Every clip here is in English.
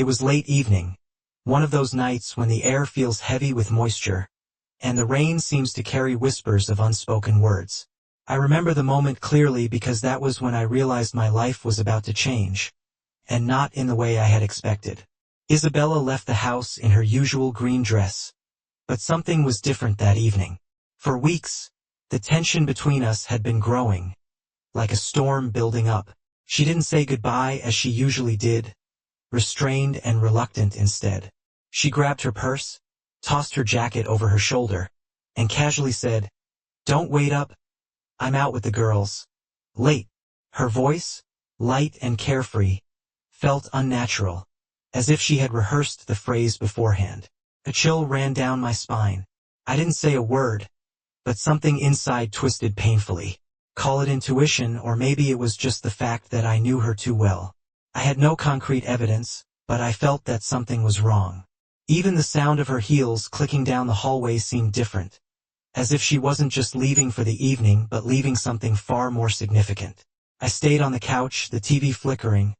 It was late evening, one of those nights when the air feels heavy with moisture, and the rain seems to carry whispers of unspoken words. I remember the moment clearly because that was when I realized my life was about to change, and not in the way I had expected. Isabella left the house in her usual green dress, but something was different that evening. For weeks, the tension between us had been growing, like a storm building up. She didn't say goodbye as she usually did, restrained and reluctant instead. She grabbed her purse, tossed her jacket over her shoulder, and casually said, "Don't wait up. I'm out with the girls. Late." Her voice, light and carefree, felt unnatural, as if she had rehearsed the phrase beforehand. A chill ran down my spine. I didn't say a word, but something inside twisted painfully. Call it intuition, or maybe it was just the fact that I knew her too well. I had no concrete evidence, but I felt that something was wrong. Even the sound of her heels clicking down the hallway seemed different, as if she wasn't just leaving for the evening but leaving something far more significant. I stayed on the couch, the TV flickering,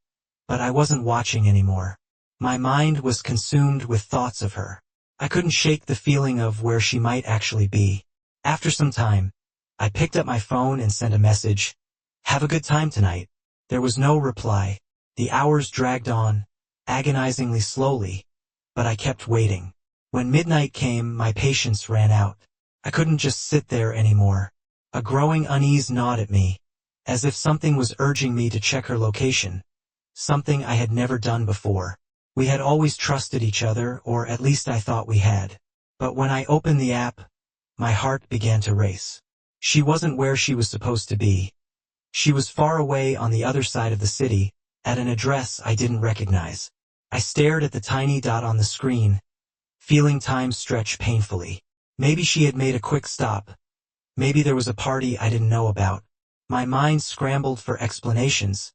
but I wasn't watching anymore. My mind was consumed with thoughts of her. I couldn't shake the feeling of where she might actually be. After some time, I picked up my phone and sent a message, "Have a good time tonight." There was no reply. The hours dragged on, agonizingly slowly, but I kept waiting. When midnight came, my patience ran out. I couldn't just sit there anymore. A growing unease gnawed at me, as if something was urging me to check her location, something I had never done before. We had always trusted each other, or at least I thought we had. But when I opened the app, my heart began to race. She wasn't where she was supposed to be. She was far away on the other side of the city, at an address I didn't recognize. I stared at the tiny dot on the screen, feeling time stretch painfully. Maybe she had made a quick stop. Maybe there was a party I didn't know about. My mind scrambled for explanations,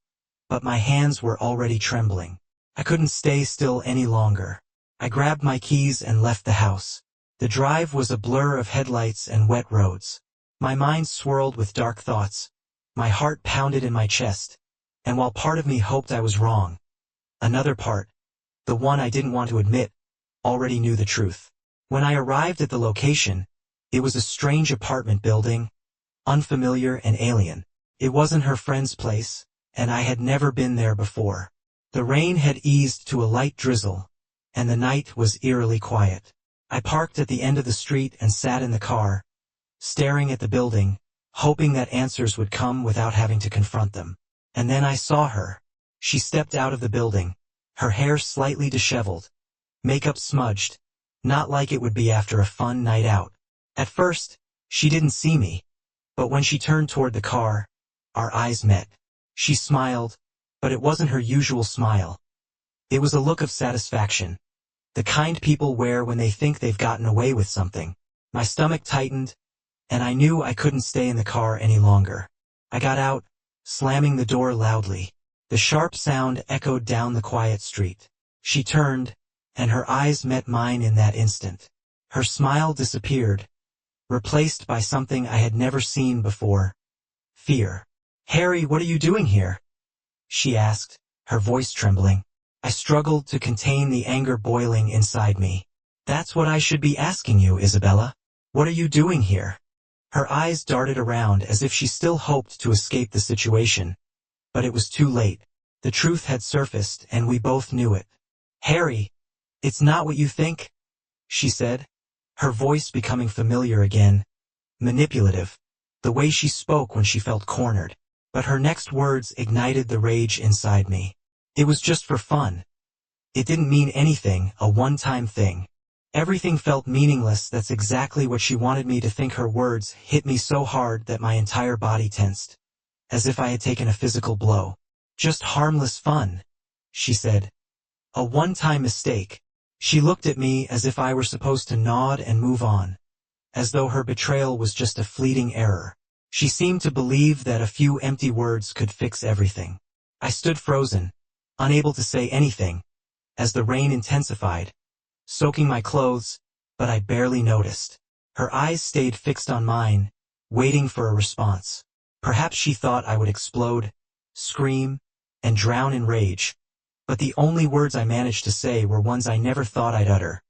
but my hands were already trembling. I couldn't stay still any longer. I grabbed my keys and left the house. The drive was a blur of headlights and wet roads. My mind swirled with dark thoughts. My heart pounded in my chest, and while part of me hoped I was wrong, another part, the one I didn't want to admit, already knew the truth. When I arrived at the location, it was a strange apartment building, unfamiliar and alien. It wasn't her friend's place, and I had never been there before. The rain had eased to a light drizzle, and the night was eerily quiet. I parked at the end of the street and sat in the car, staring at the building, hoping that answers would come without having to confront them. And then I saw her. She stepped out of the building, her hair slightly disheveled, makeup smudged, not like it would be after a fun night out. At first, she didn't see me, but when she turned toward the car, our eyes met. She smiled, but it wasn't her usual smile. It was a look of satisfaction, the kind people wear when they think they've gotten away with something. My stomach tightened, and I knew I couldn't stay in the car any longer. I got out, slamming the door loudly. The sharp sound echoed down the quiet street. She turned, and her eyes met mine in that instant. Her smile disappeared, replaced by something I had never seen before: fear. "Harry, what are you doing here?" she asked, her voice trembling. I struggled to contain the anger boiling inside me. "That's what I should be asking you, Isabella. What are you doing here?" Her eyes darted around as if she still hoped to escape the situation, but it was too late. The truth had surfaced, and we both knew it. "Harry, it's not what you think," she said, her voice becoming familiar again, manipulative, the way she spoke when she felt cornered. But her next words ignited the rage inside me. It was just for fun. It didn't mean anything, a one-time thing. Everything felt meaningless. That's exactly what she wanted me to think. Her words hit me so hard that my entire body tensed, as if I had taken a physical blow. "Just harmless fun," she said. "A one-time mistake." She looked at me as if I were supposed to nod and move on, as though her betrayal was just a fleeting error. She seemed to believe that a few empty words could fix everything. I stood frozen, unable to say anything, as the rain intensified, soaking my clothes, but I barely noticed. Her eyes stayed fixed on mine, waiting for a response. Perhaps she thought I would explode, scream, and drown in rage. but the only words I managed to say were ones I never thought I'd utter.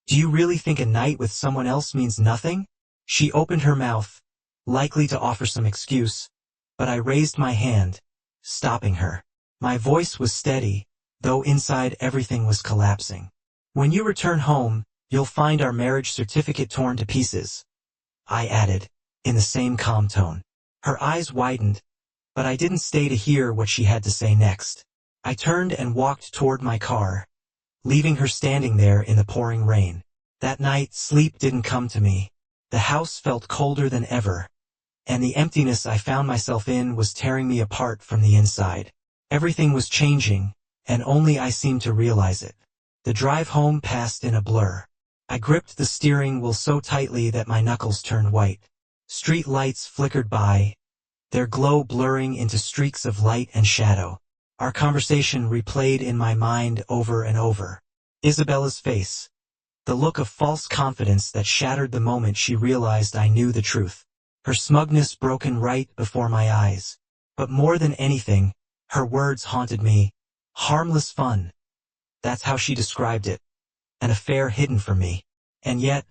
"Do you really think a night with someone else means nothing?" She opened her mouth, likely to offer some excuse, but I raised my hand, stopping her. My voice was steady, though inside everything was collapsing. "When you return home, you'll find our marriage certificate torn to pieces," I added, in the same calm tone. Her eyes widened, but I didn't stay to hear what she had to say next. I turned and walked toward my car, leaving her standing there in the pouring rain. That night, sleep didn't come to me. The house felt colder than ever, and the emptiness I found myself in was tearing me apart from the inside. Everything was changing, and only I seemed to realize it. The drive home passed in a blur. I gripped the steering wheel so tightly that my knuckles turned white. Street lights flickered by, their glow blurring into streaks of light and shadow. Our conversation replayed in my mind over and over. Isabella's face. The look of false confidence that shattered the moment she realized I knew the truth. Her smugness broken right before my eyes. But more than anything, her words haunted me. Harmless fun. That's how she described it. An affair hidden from me. And yet,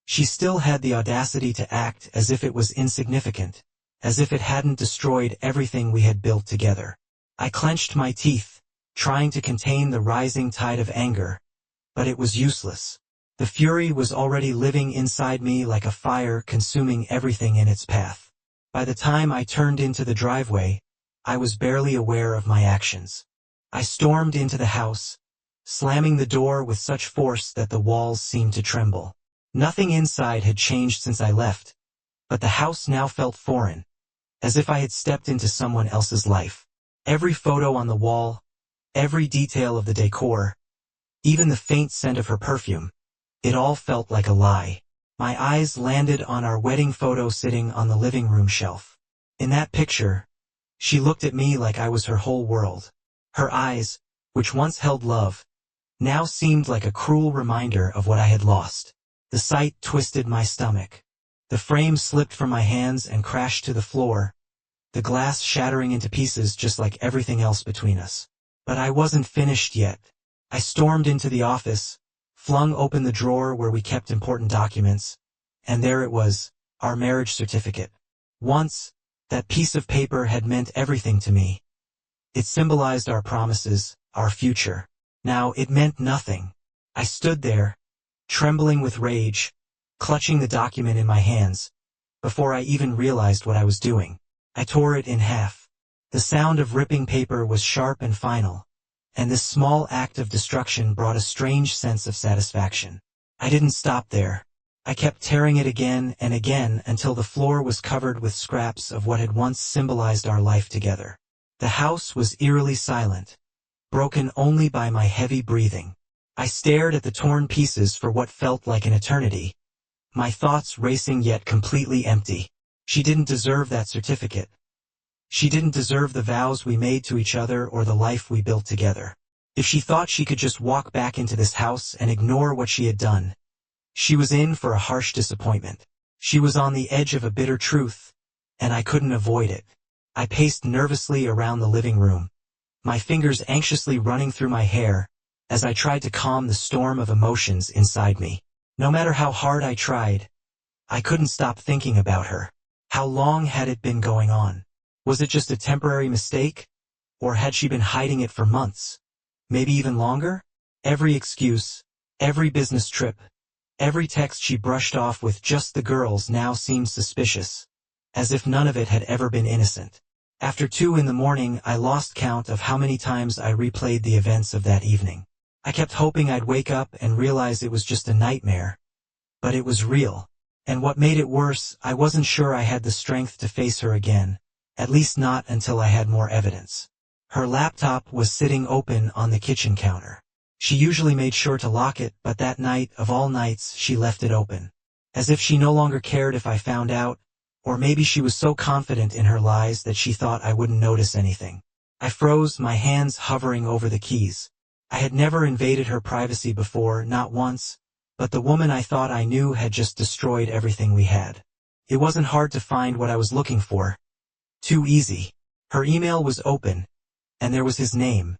she still had the audacity to act as if it was insignificant, as if it hadn't destroyed everything we had built together. I clenched my teeth, trying to contain the rising tide of anger, but it was useless. The fury was already living inside me like a fire consuming everything in its path. By the time I turned into the driveway, I was barely aware of my actions. I stormed into the house, slamming the door with such force that the walls seemed to tremble. Nothing inside had changed since I left, but the house now felt foreign, as if I had stepped into someone else's life. Every photo on the wall, every detail of the decor, even the faint scent of her perfume, it all felt like a lie. My eyes landed on our wedding photo sitting on the living room shelf. In that picture, she looked at me like I was her whole world. Her eyes, which once held love, now seemed like a cruel reminder of what I had lost. The sight twisted my stomach. The frame slipped from my hands and crashed to the floor, the glass shattering into pieces just like everything else between us. But I wasn't finished yet. I stormed into the office, flung open the drawer where we kept important documents, and there it was, our marriage certificate. Once, that piece of paper had meant everything to me. It symbolized our promises, our future. Now it meant nothing. I stood there, trembling with rage, clutching the document in my hands, before I even realized what I was doing. I tore it in half. The sound of ripping paper was sharp and final, and this small act of destruction brought a strange sense of satisfaction. I didn't stop there. I kept tearing it again and again until the floor was covered with scraps of what had once symbolized our life together. The house was eerily silent, broken only by my heavy breathing. I stared at the torn pieces for what felt like an eternity, my thoughts racing yet completely empty. She didn't deserve that certificate. She didn't deserve the vows we made to each other or the life we built together. If she thought she could just walk back into this house and ignore what she had done, she was in for a harsh disappointment. She was on the edge of a bitter truth, and I couldn't avoid it. I paced nervously around the living room, my fingers anxiously running through my hair, as I tried to calm the storm of emotions inside me. No matter how hard I tried, I couldn't stop thinking about her. How long had it been going on? Was it just a temporary mistake? Or had she been hiding it for months? Maybe even longer? Every excuse, every business trip, every text she brushed off with just the girls now seemed suspicious, as if none of it had ever been innocent. After 2 a.m, I lost count of how many times I replayed the events of that evening. I kept hoping I'd wake up and realize it was just a nightmare. But it was real. And what made it worse, I wasn't sure I had the strength to face her again, at least not until I had more evidence. Her laptop was sitting open on the kitchen counter. She usually made sure to lock it, but that night, of all nights, she left it open. As if she no longer cared if I found out, or maybe she was so confident in her lies that she thought I wouldn't notice anything. I froze, my hands hovering over the keys. I had never invaded her privacy before, not once, but the woman I thought I knew had just destroyed everything we had. It wasn't hard to find what I was looking for. Too easy. Her email was open, and there was his name,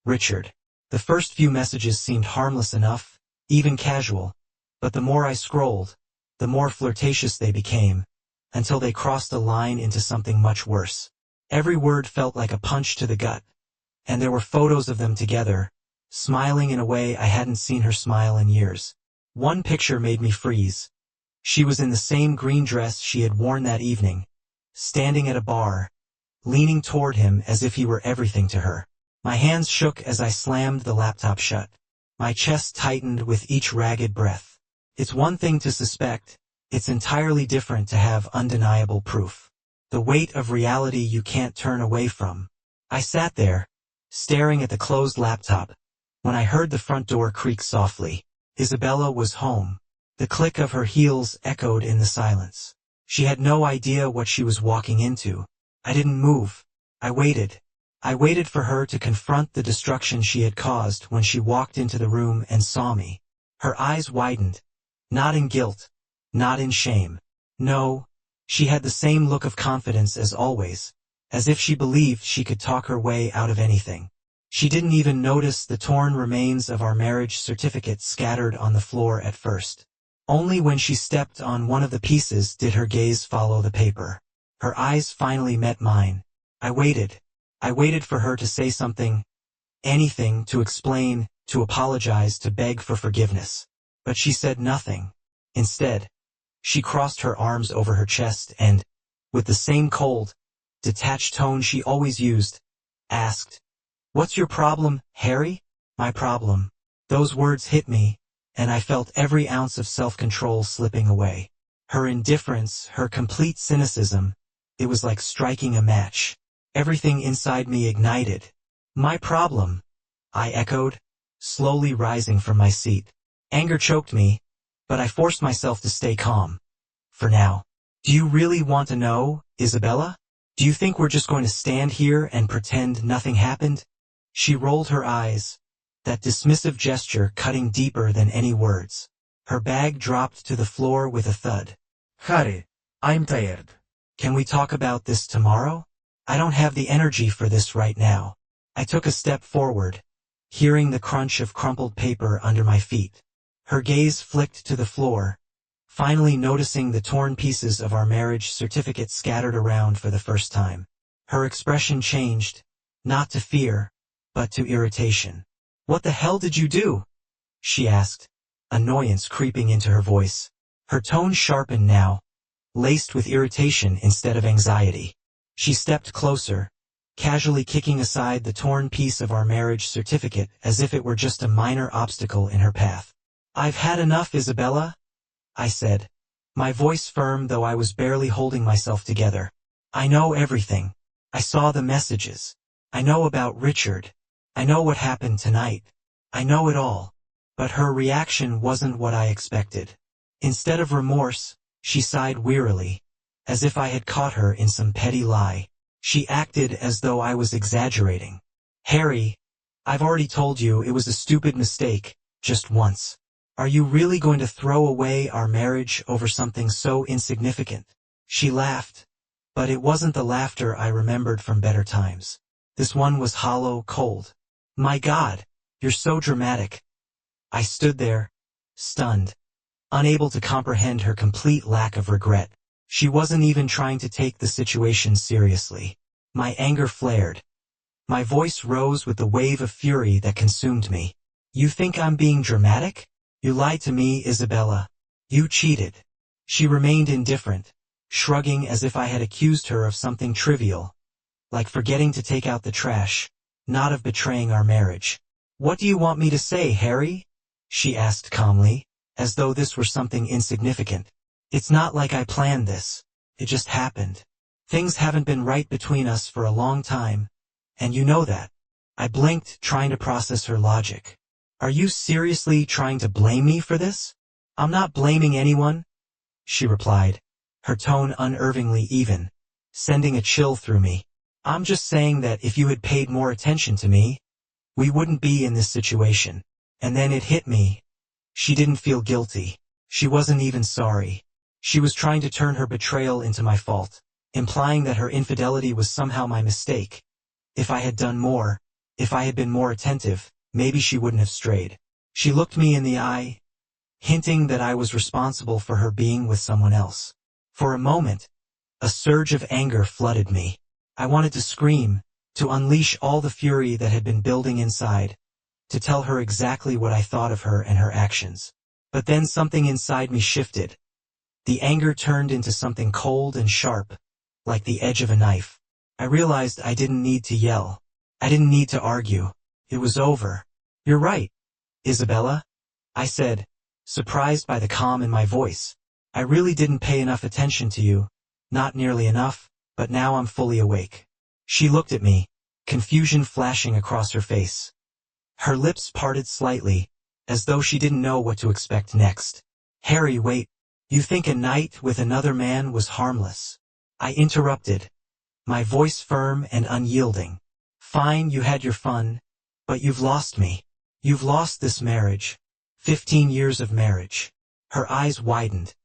Richard. The first few messages seemed harmless enough, even casual, but the more I scrolled, the more flirtatious they became, until they crossed a line into something much worse. Every word felt like a punch to the gut, and there were photos of them together, smiling in a way I hadn't seen her smile in years. One picture made me freeze. She was in the same green dress she had worn that evening, standing at a bar, leaning toward him as if he were everything to her. My hands shook as I slammed the laptop shut. My chest tightened with each ragged breath. It's one thing to suspect, it's entirely different to have undeniable proof. The weight of reality you can't turn away from. I sat there, staring at the closed laptop, when I heard the front door creak softly. Isabella was home. The click of her heels echoed in the silence. She had no idea what she was walking into. I didn't move. I waited. I waited for her to confront the destruction she had caused when she walked into the room and saw me. Her eyes widened. Not in guilt. Not in shame. No, she had the same look of confidence as always, as if she believed she could talk her way out of anything. She didn't even notice the torn remains of our marriage certificate scattered on the floor at first. Only when she stepped on one of the pieces did her gaze follow the paper. Her eyes finally met mine. I waited. I waited for her to say something, anything, to explain, to apologize, to beg for forgiveness. But she said nothing. Instead, she crossed her arms over her chest and, with the same cold, detached tone she always used, asked, "What's your problem, Harry?" My problem. Those words hit me, and I felt every ounce of self-control slipping away. Her indifference, her complete cynicism, it was like striking a match. Everything inside me ignited. My problem, I echoed, slowly rising from my seat. Anger choked me, but I forced myself to stay calm. For now. Do you really want to know, Isabella? Do you think we're just going to stand here and pretend nothing happened? She rolled her eyes, that dismissive gesture cutting deeper than any words. Her bag dropped to the floor with a thud. Harry, I'm tired. Can we talk about this tomorrow? I don't have the energy for this right now. I took a step forward, hearing the crunch of crumpled paper under my feet. Her gaze flicked to the floor, finally noticing the torn pieces of our marriage certificate scattered around for the first time. Her expression changed, not to fear, but to irritation. "What the hell did you do?" she asked, annoyance creeping into her voice. Her tone sharpened now, laced with irritation instead of anxiety. She stepped closer, casually kicking aside the torn piece of our marriage certificate as if it were just a minor obstacle in her path. "I've had enough, Isabella," I said, my voice firm though I was barely holding myself together. "I know everything. I saw the messages. I know about Richard. I know what happened tonight. I know it all." But her reaction wasn't what I expected. Instead of remorse, she sighed wearily, as if I had caught her in some petty lie. She acted as though I was exaggerating. "Harry, I've already told you it was a stupid mistake, just once. Are you really going to throw away our marriage over something so insignificant?" She laughed, but it wasn't the laughter I remembered from better times. This one was hollow, cold. "My God, you're so dramatic." I stood there, stunned, unable to comprehend her complete lack of regret. She wasn't even trying to take the situation seriously. My anger flared. My voice rose with the wave of fury that consumed me. "You think I'm being dramatic? You lied to me, Isabella. You cheated." She remained indifferent, shrugging as if I had accused her of something trivial, like forgetting to take out the trash, not of betraying our marriage. "What do you want me to say, Harry?" she asked calmly, as though this were something insignificant. "It's not like I planned this. It just happened. Things haven't been right between us for a long time, and you know that." I blinked, trying to process her logic. "Are you seriously trying to blame me for this?" "I'm not blaming anyone," she replied, her tone unnervingly even, sending a chill through me. "I'm just saying that if you had paid more attention to me, we wouldn't be in this situation." And then it hit me. She didn't feel guilty. She wasn't even sorry. She was trying to turn her betrayal into my fault, implying that her infidelity was somehow my mistake. If I had done more, If I had been more attentive, maybe she wouldn't have strayed. She looked me in the eye, hinting that I was responsible for her being with someone else. For a moment, a surge of anger flooded me. I wanted to scream, to unleash all the fury that had been building inside, to tell her exactly what I thought of her and her actions. But then something inside me shifted. The anger turned into something cold and sharp, like the edge of a knife. I realized I didn't need to yell. I didn't need to argue. It was over. "You're right, Isabella," I said, surprised by the calm in my voice. "I really didn't pay enough attention to you, not nearly enough, but now I'm fully awake." She looked at me, confusion flashing across her face. Her lips parted slightly, as though she didn't know what to expect next. "Harry, wait. You think a night with another man was harmless?" I interrupted, my voice firm and unyielding. "Fine, you had your fun, but you've lost me. You've lost this marriage. 15 years of marriage." Her eyes widened,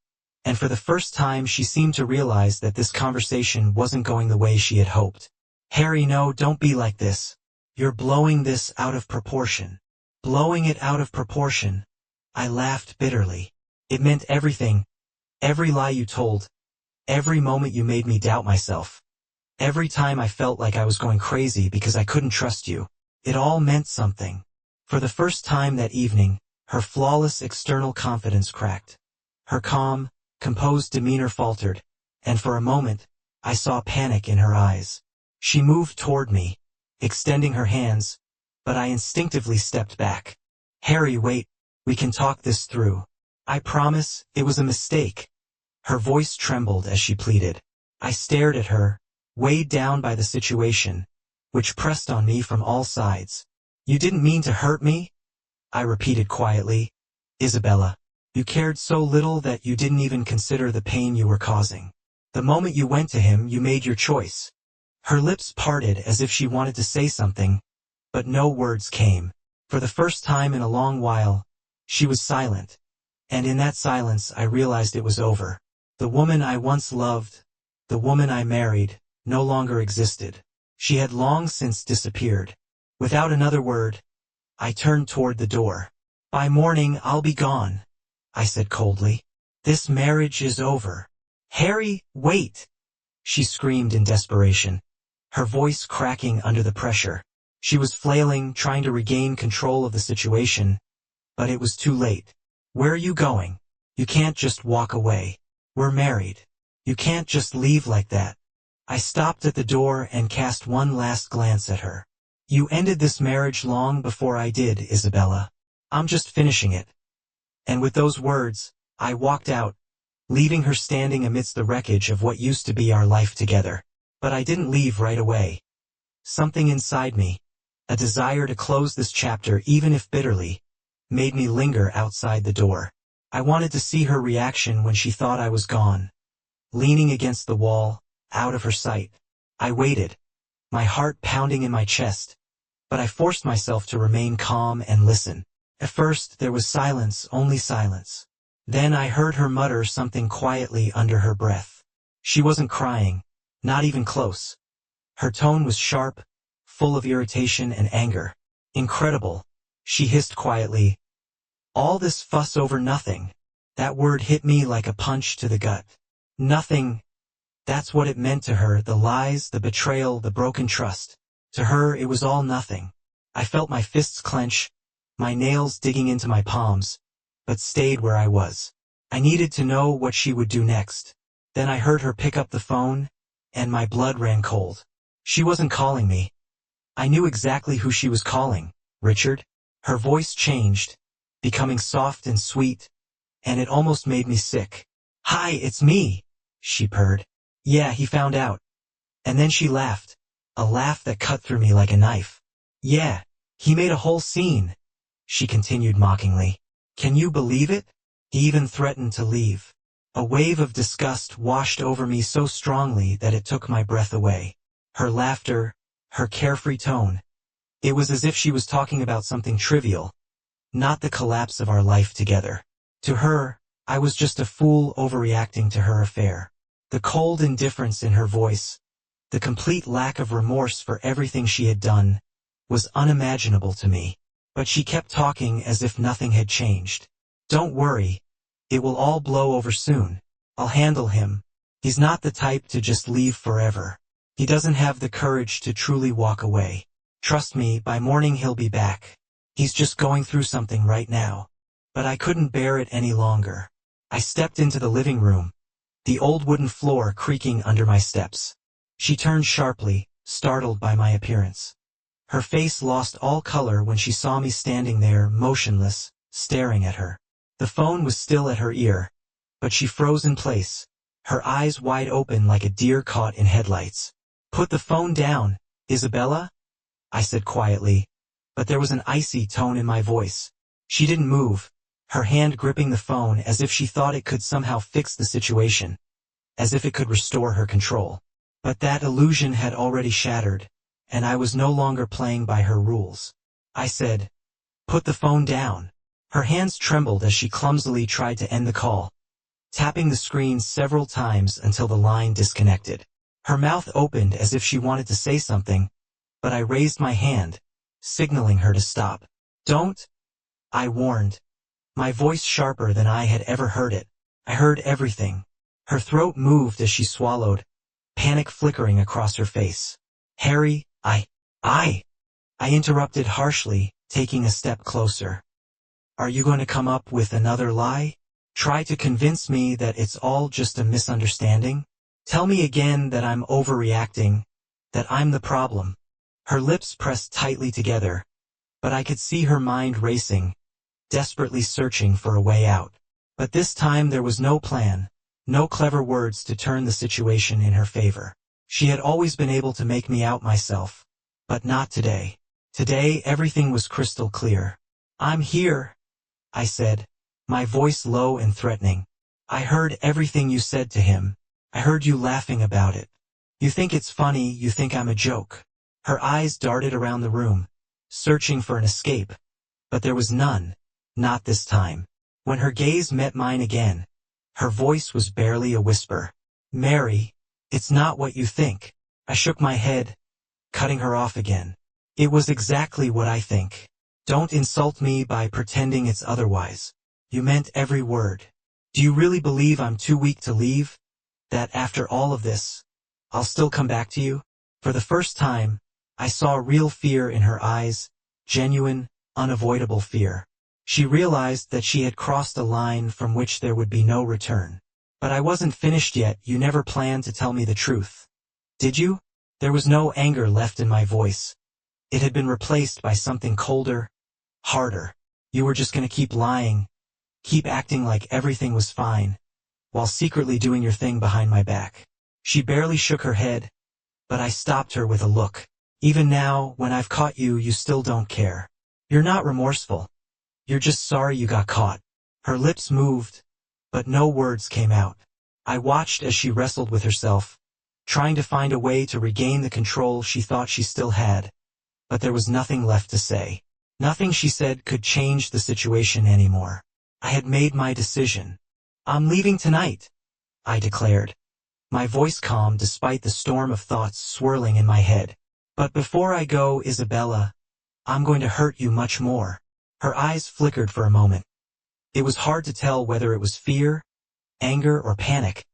and for the first time she seemed to realize that this conversation wasn't going the way she had hoped. "Harry, no, don't be like this. You're blowing this out of proportion." "Blowing it out of proportion?" I laughed bitterly. "It meant everything. Every lie you told. Every moment you made me doubt myself. Every time I felt like I was going crazy because I couldn't trust you. It all meant something." For the first time that evening, her flawless external confidence cracked. Her calm, composed demeanor faltered, and for a moment, I saw panic in her eyes. She moved toward me, extending her hands, but I instinctively stepped back. "Harry, wait. We can talk this through. I promise, it was a mistake." Her voice trembled as she pleaded. I stared at her, weighed down by the situation, which pressed on me from all sides. "You didn't mean to hurt me?" I repeated quietly. "Isabella, you cared so little that you didn't even consider the pain you were causing. The moment you went to him, you made your choice." Her lips parted as if she wanted to say something, but no words came. For the first time in a long while, she was silent, and in that silence I realized it was over. The woman I once loved, the woman I married, no longer existed. She had long since disappeared. Without another word, I turned toward the door. "By morning I'll be gone," I said coldly. "This marriage is over." "Harry, wait!" she screamed in desperation, her voice cracking under the pressure. She was flailing, trying to regain control of the situation, but it was too late. "Where are you going? You can't just walk away. We're married. You can't just leave like that." I stopped at the door and cast one last glance at her. "You ended this marriage long before I did, Isabella. I'm just finishing it." And with those words, I walked out, leaving her standing amidst the wreckage of what used to be our life together. But I didn't leave right away. Something inside me, a desire to close this chapter even if bitterly, made me linger outside the door. I wanted to see her reaction when she thought I was gone. Leaning against the wall, out of her sight, I waited, my heart pounding in my chest, but I forced myself to remain calm and listen. At first there was silence, only silence. Then I heard her mutter something quietly under her breath. She wasn't crying, not even close. Her tone was sharp, full of irritation and anger. "Incredible," she hissed quietly. "All this fuss over nothing." That word hit me like a punch to the gut. Nothing. That's what it meant to her, the lies, the betrayal, the broken trust. To her, it was all nothing. I felt my fists clench, my nails digging into my palms, but stayed where I was. I needed to know what she would do next. Then I heard her pick up the phone, and my blood ran cold. She wasn't calling me. I knew exactly who she was calling, Richard. Her voice changed, becoming soft and sweet, and it almost made me sick. "Hi, it's me," she purred. "Yeah, he found out." And then she laughed, a laugh that cut through me like a knife. "Yeah, he made a whole scene," she continued mockingly. "Can you believe it? He even threatened to leave." A wave of disgust washed over me so strongly that it took my breath away. Her laughter, her carefree tone. It was as if she was talking about something trivial, not the collapse of our life together. To her, I was just a fool overreacting to her affair. The cold indifference in her voice, the complete lack of remorse for everything she had done, was unimaginable to me. But she kept talking as if nothing had changed. "Don't worry. It will all blow over soon. I'll handle him. He's not the type to just leave forever. He doesn't have the courage to truly walk away. Trust me, by morning he'll be back. He's just going through something right now." But I couldn't bear it any longer. I stepped into the living room, the old wooden floor creaking under my steps. She turned sharply, startled by my appearance. Her face lost all color when she saw me standing there, motionless, staring at her. The phone was still at her ear, but she froze in place, her eyes wide open like a deer caught in headlights. "Put the phone down, Isabella," I said quietly, but there was an icy tone in my voice. She didn't move, her hand gripping the phone as if she thought it could somehow fix the situation, as if it could restore her control. But that illusion had already shattered, and I was no longer playing by her rules. I said, "Put the phone down." Her hands trembled as she clumsily tried to end the call, tapping the screen several times until the line disconnected. Her mouth opened as if she wanted to say something, but I raised my hand, signaling her to stop. "Don't," I warned, my voice sharper than I had ever heard it. I heard everything. Her throat moved as she swallowed, panic flickering across her face. "Harry, I interrupted harshly, taking a step closer. "Are you going to come up with another lie? Try to convince me that it's all just a misunderstanding? Tell me again that I'm overreacting, that I'm the problem." Her lips pressed tightly together, but I could see her mind racing, desperately searching for a way out. But this time there was no plan, no clever words to turn the situation in her favor. She had always been able to make me out myself, but not today. Today everything was crystal clear. "I'm here," I said, my voice low and threatening. "I heard everything you said to him. I heard you laughing about it. You think it's funny, you think I'm a joke." Her eyes darted around the room, searching for an escape, but there was none, not this time. When her gaze met mine again, her voice was barely a whisper. "Mary, it's not what you think." I shook my head, cutting her off again. "It was exactly what I think. Don't insult me by pretending it's otherwise. You meant every word. Do you really believe I'm too weak to leave? That after all of this, I'll still come back to you?" For the first time, I saw real fear in her eyes, genuine, unavoidable fear. She realized that she had crossed a line from which there would be no return. "But I wasn't finished yet. You never planned to tell me the truth, did you?" There was no anger left in my voice. It had been replaced by something colder, harder. "You were just going to keep lying, keep acting like everything was fine, while secretly doing your thing behind my back." She barely shook her head, but I stopped her with a look. "Even now, when I've caught you, you still don't care. You're not remorseful. You're just sorry you got caught." Her lips moved, but no words came out. I watched as she wrestled with herself, trying to find a way to regain the control she thought she still had, but there was nothing left to say. Nothing she said could change the situation anymore. I had made my decision. "I'm leaving tonight," I declared, my voice calm despite the storm of thoughts swirling in my head. "But before I go, Isabella, I'm going to hurt you much more." Her eyes flickered for a moment. It was hard to tell whether it was fear, anger, or panic,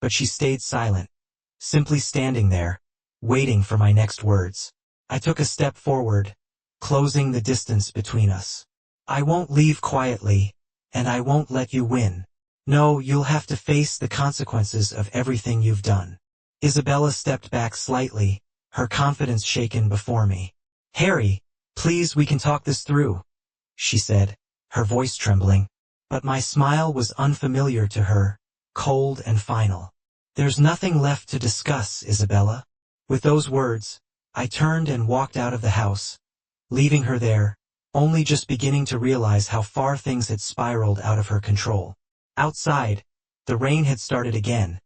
but she stayed silent, simply standing there, waiting for my next words. I took a step forward, closing the distance between us. "I won't leave quietly, and I won't let you win. No, you'll have to face the consequences of everything you've done." Isabella stepped back slightly, her confidence shaken before me. "Harry, please, we can talk this through," she said, her voice trembling. But my smile was unfamiliar to her, cold and final. "There's nothing left to discuss, Isabella." With those words, I turned and walked out of the house, leaving her there, only just beginning to realize how far things had spiraled out of her control. Outside, the rain had started again,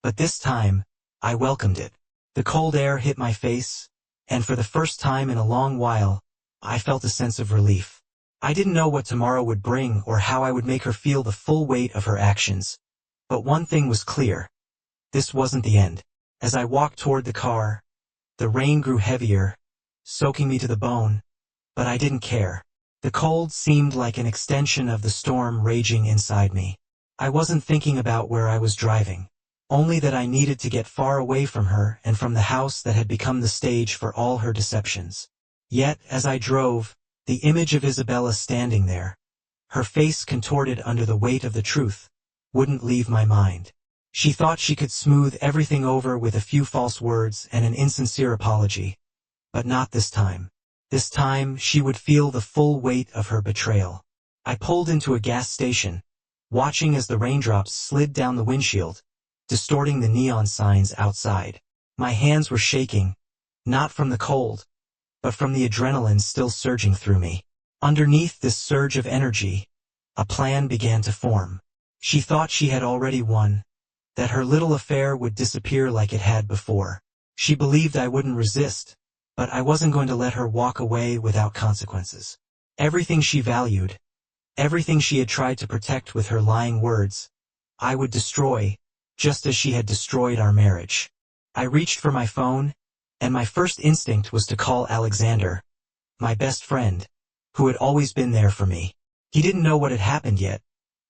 but this time, I welcomed it. The cold air hit my face, and for the first time in a long while, I felt a sense of relief. I didn't know what tomorrow would bring or how I would make her feel the full weight of her actions, but one thing was clear. This wasn't the end. As I walked toward the car, the rain grew heavier, soaking me to the bone, but I didn't care. The cold seemed like an extension of the storm raging inside me. I wasn't thinking about where I was driving, only that I needed to get far away from her and from the house that had become the stage for all her deceptions. Yet, as I drove, the image of Isabella standing there, her face contorted under the weight of the truth, wouldn't leave my mind. She thought she could smooth everything over with a few false words and an insincere apology. But not this time. This time, she would feel the full weight of her betrayal. I pulled into a gas station, watching as the raindrops slid down the windshield, distorting the neon signs outside. My hands were shaking, not from the cold, but from the adrenaline still surging through me. Underneath this surge of energy, a plan began to form. She thought she had already won, that her little affair would disappear like it had before. She believed I wouldn't resist, but I wasn't going to let her walk away without consequences. Everything she valued, everything she had tried to protect with her lying words, I would destroy, just as she had destroyed our marriage. I reached for my phone, and my first instinct was to call Alexander, my best friend, who had always been there for me. He didn't know what had happened yet,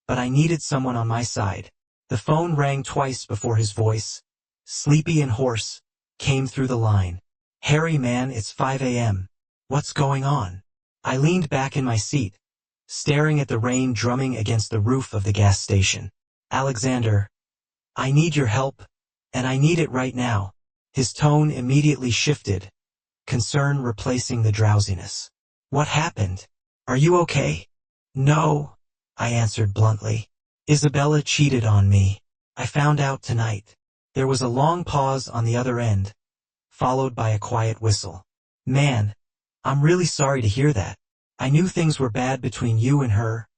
but I needed someone on my side. The phone rang twice before his voice, sleepy and hoarse, came through the line. "Harry man, it's 5 a.m. What's going on?" I leaned back in my seat, staring at the rain drumming against the roof of the gas station. "Alexander, I need your help, and I need it right now." His tone immediately shifted, concern replacing the drowsiness. "What happened? Are you okay?" "No," I answered bluntly. "Isabella cheated on me. I found out tonight." There was a long pause on the other end, followed by a quiet whistle. "Man, I'm really sorry to hear that. I knew things were bad between you and her,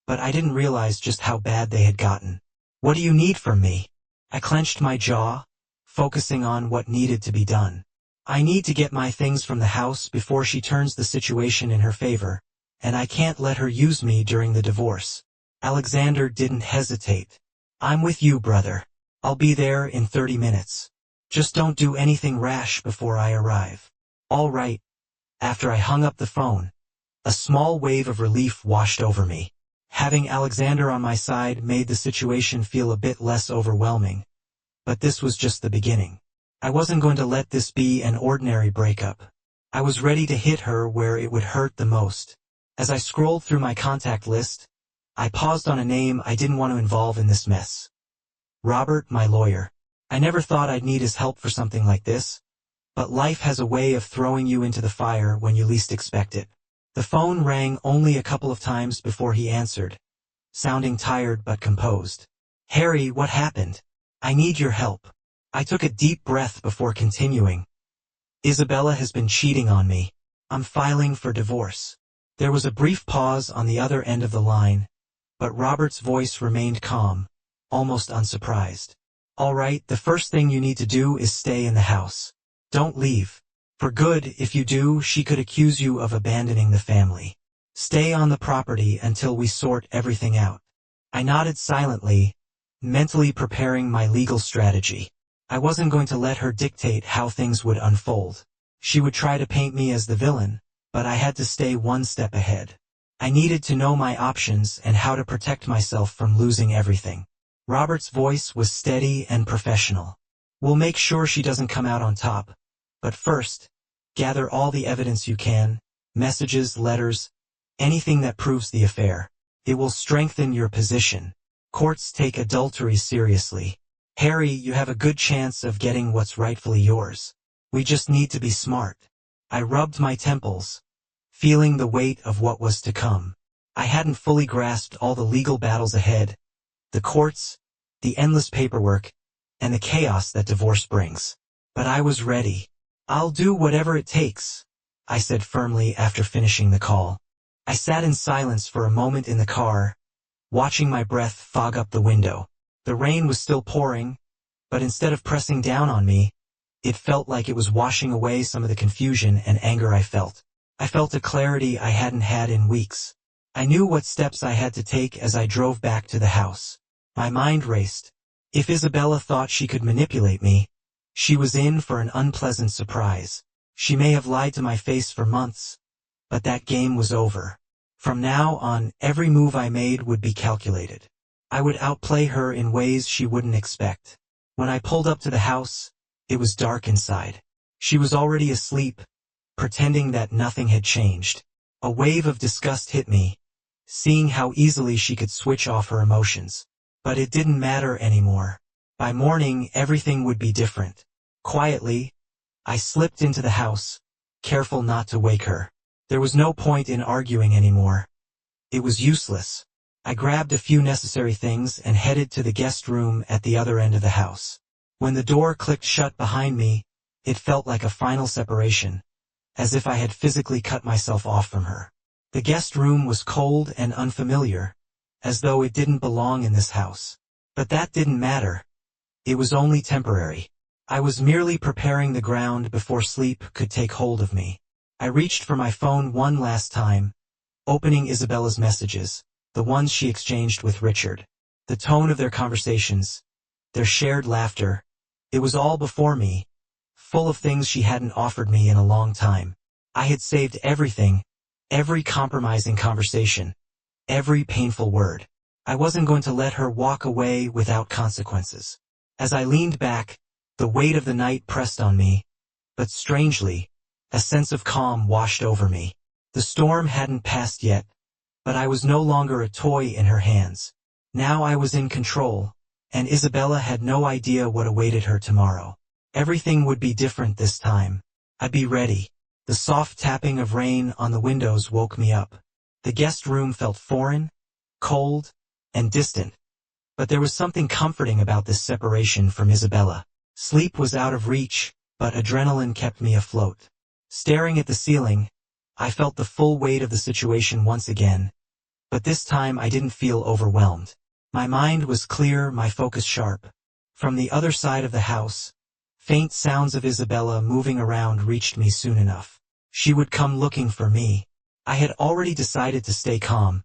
but I didn't realize just how bad they had gotten. What do you need from me?" I clenched my jaw, focusing on what needed to be done. "I need to get my things from the house before she turns the situation in her favor, and I can't let her use me during the divorce." Alexander didn't hesitate. "I'm with you, brother. I'll be there in 30 minutes. Just don't do anything rash before I arrive." "All right." After I hung up the phone, a small wave of relief washed over me. Having Alexander on my side made the situation feel a bit less overwhelming. But this was just the beginning. I wasn't going to let this be an ordinary breakup. I was ready to hit her where it would hurt the most. As I scrolled through my contact list, I paused on a name I didn't want to involve in this mess. Robert, my lawyer. I never thought I'd need his help for something like this, but life has a way of throwing you into the fire when you least expect it. The phone rang only a couple of times before he answered, sounding tired but composed. "Harry, what happened? I need your help." I took a deep breath before continuing. "Isabella has been cheating on me. I'm filing for divorce." There was a brief pause on the other end of the line, but Robert's voice remained calm, almost unsurprised. "All right, the first thing you need to do is stay in the house. Don't leave. For good, if you do, she could accuse you of abandoning the family. Stay on the property until we sort everything out." I nodded silently, mentally preparing my legal strategy. I wasn't going to let her dictate how things would unfold. She would try to paint me as the villain, but I had to stay one step ahead. I needed to know my options and how to protect myself from losing everything. Robert's voice was steady and professional. "We'll make sure she doesn't come out on top. But first, gather all the evidence you can, messages, letters, anything that proves the affair. It will strengthen your position. Courts take adultery seriously. Harry, you have a good chance of getting what's rightfully yours. We just need to be smart." I rubbed my temples, feeling the weight of what was to come. I hadn't fully grasped all the legal battles ahead, the courts, the endless paperwork, and the chaos that divorce brings. But I was ready. "I'll do whatever it takes," I said firmly after finishing the call. I sat in silence for a moment in the car, watching my breath fog up the window. The rain was still pouring, but instead of pressing down on me, it felt like it was washing away some of the confusion and anger I felt. I felt a clarity I hadn't had in weeks. I knew what steps I had to take as I drove back to the house. My mind raced. If Isabella thought she could manipulate me, she was in for an unpleasant surprise. She may have lied to my face for months, but that game was over. From now on, every move I made would be calculated. I would outplay her in ways she wouldn't expect. When I pulled up to the house, it was dark inside. She was already asleep, pretending that nothing had changed. A wave of disgust hit me, seeing how easily she could switch off her emotions. But it didn't matter anymore. By morning, everything would be different. Quietly, I slipped into the house, careful not to wake her. There was no point in arguing anymore. It was useless. I grabbed a few necessary things and headed to the guest room at the other end of the house. When the door clicked shut behind me, it felt like a final separation, as if I had physically cut myself off from her. The guest room was cold and unfamiliar, as though it didn't belong in this house. But that didn't matter. It was only temporary. I was merely preparing the ground before sleep could take hold of me. I reached for my phone one last time, opening Isabella's messages, the ones she exchanged with Richard. The tone of their conversations, their shared laughter, it was all before me, full of things she hadn't offered me in a long time. I had saved everything, every compromising conversation, every painful word. I wasn't going to let her walk away without consequences. As I leaned back, the weight of the night pressed on me, but strangely, a sense of calm washed over me. The storm hadn't passed yet, but I was no longer a toy in her hands. Now I was in control, and Isabella had no idea what awaited her tomorrow. Everything would be different this time. I'd be ready. The soft tapping of rain on the windows woke me up. The guest room felt foreign, cold, and distant. But there was something comforting about this separation from Isabella. Sleep was out of reach, but adrenaline kept me afloat. Staring at the ceiling, I felt the full weight of the situation once again, but this time I didn't feel overwhelmed. My mind was clear, my focus sharp. From the other side of the house, faint sounds of Isabella moving around reached me soon enough. She would come looking for me. I had already decided to stay calm.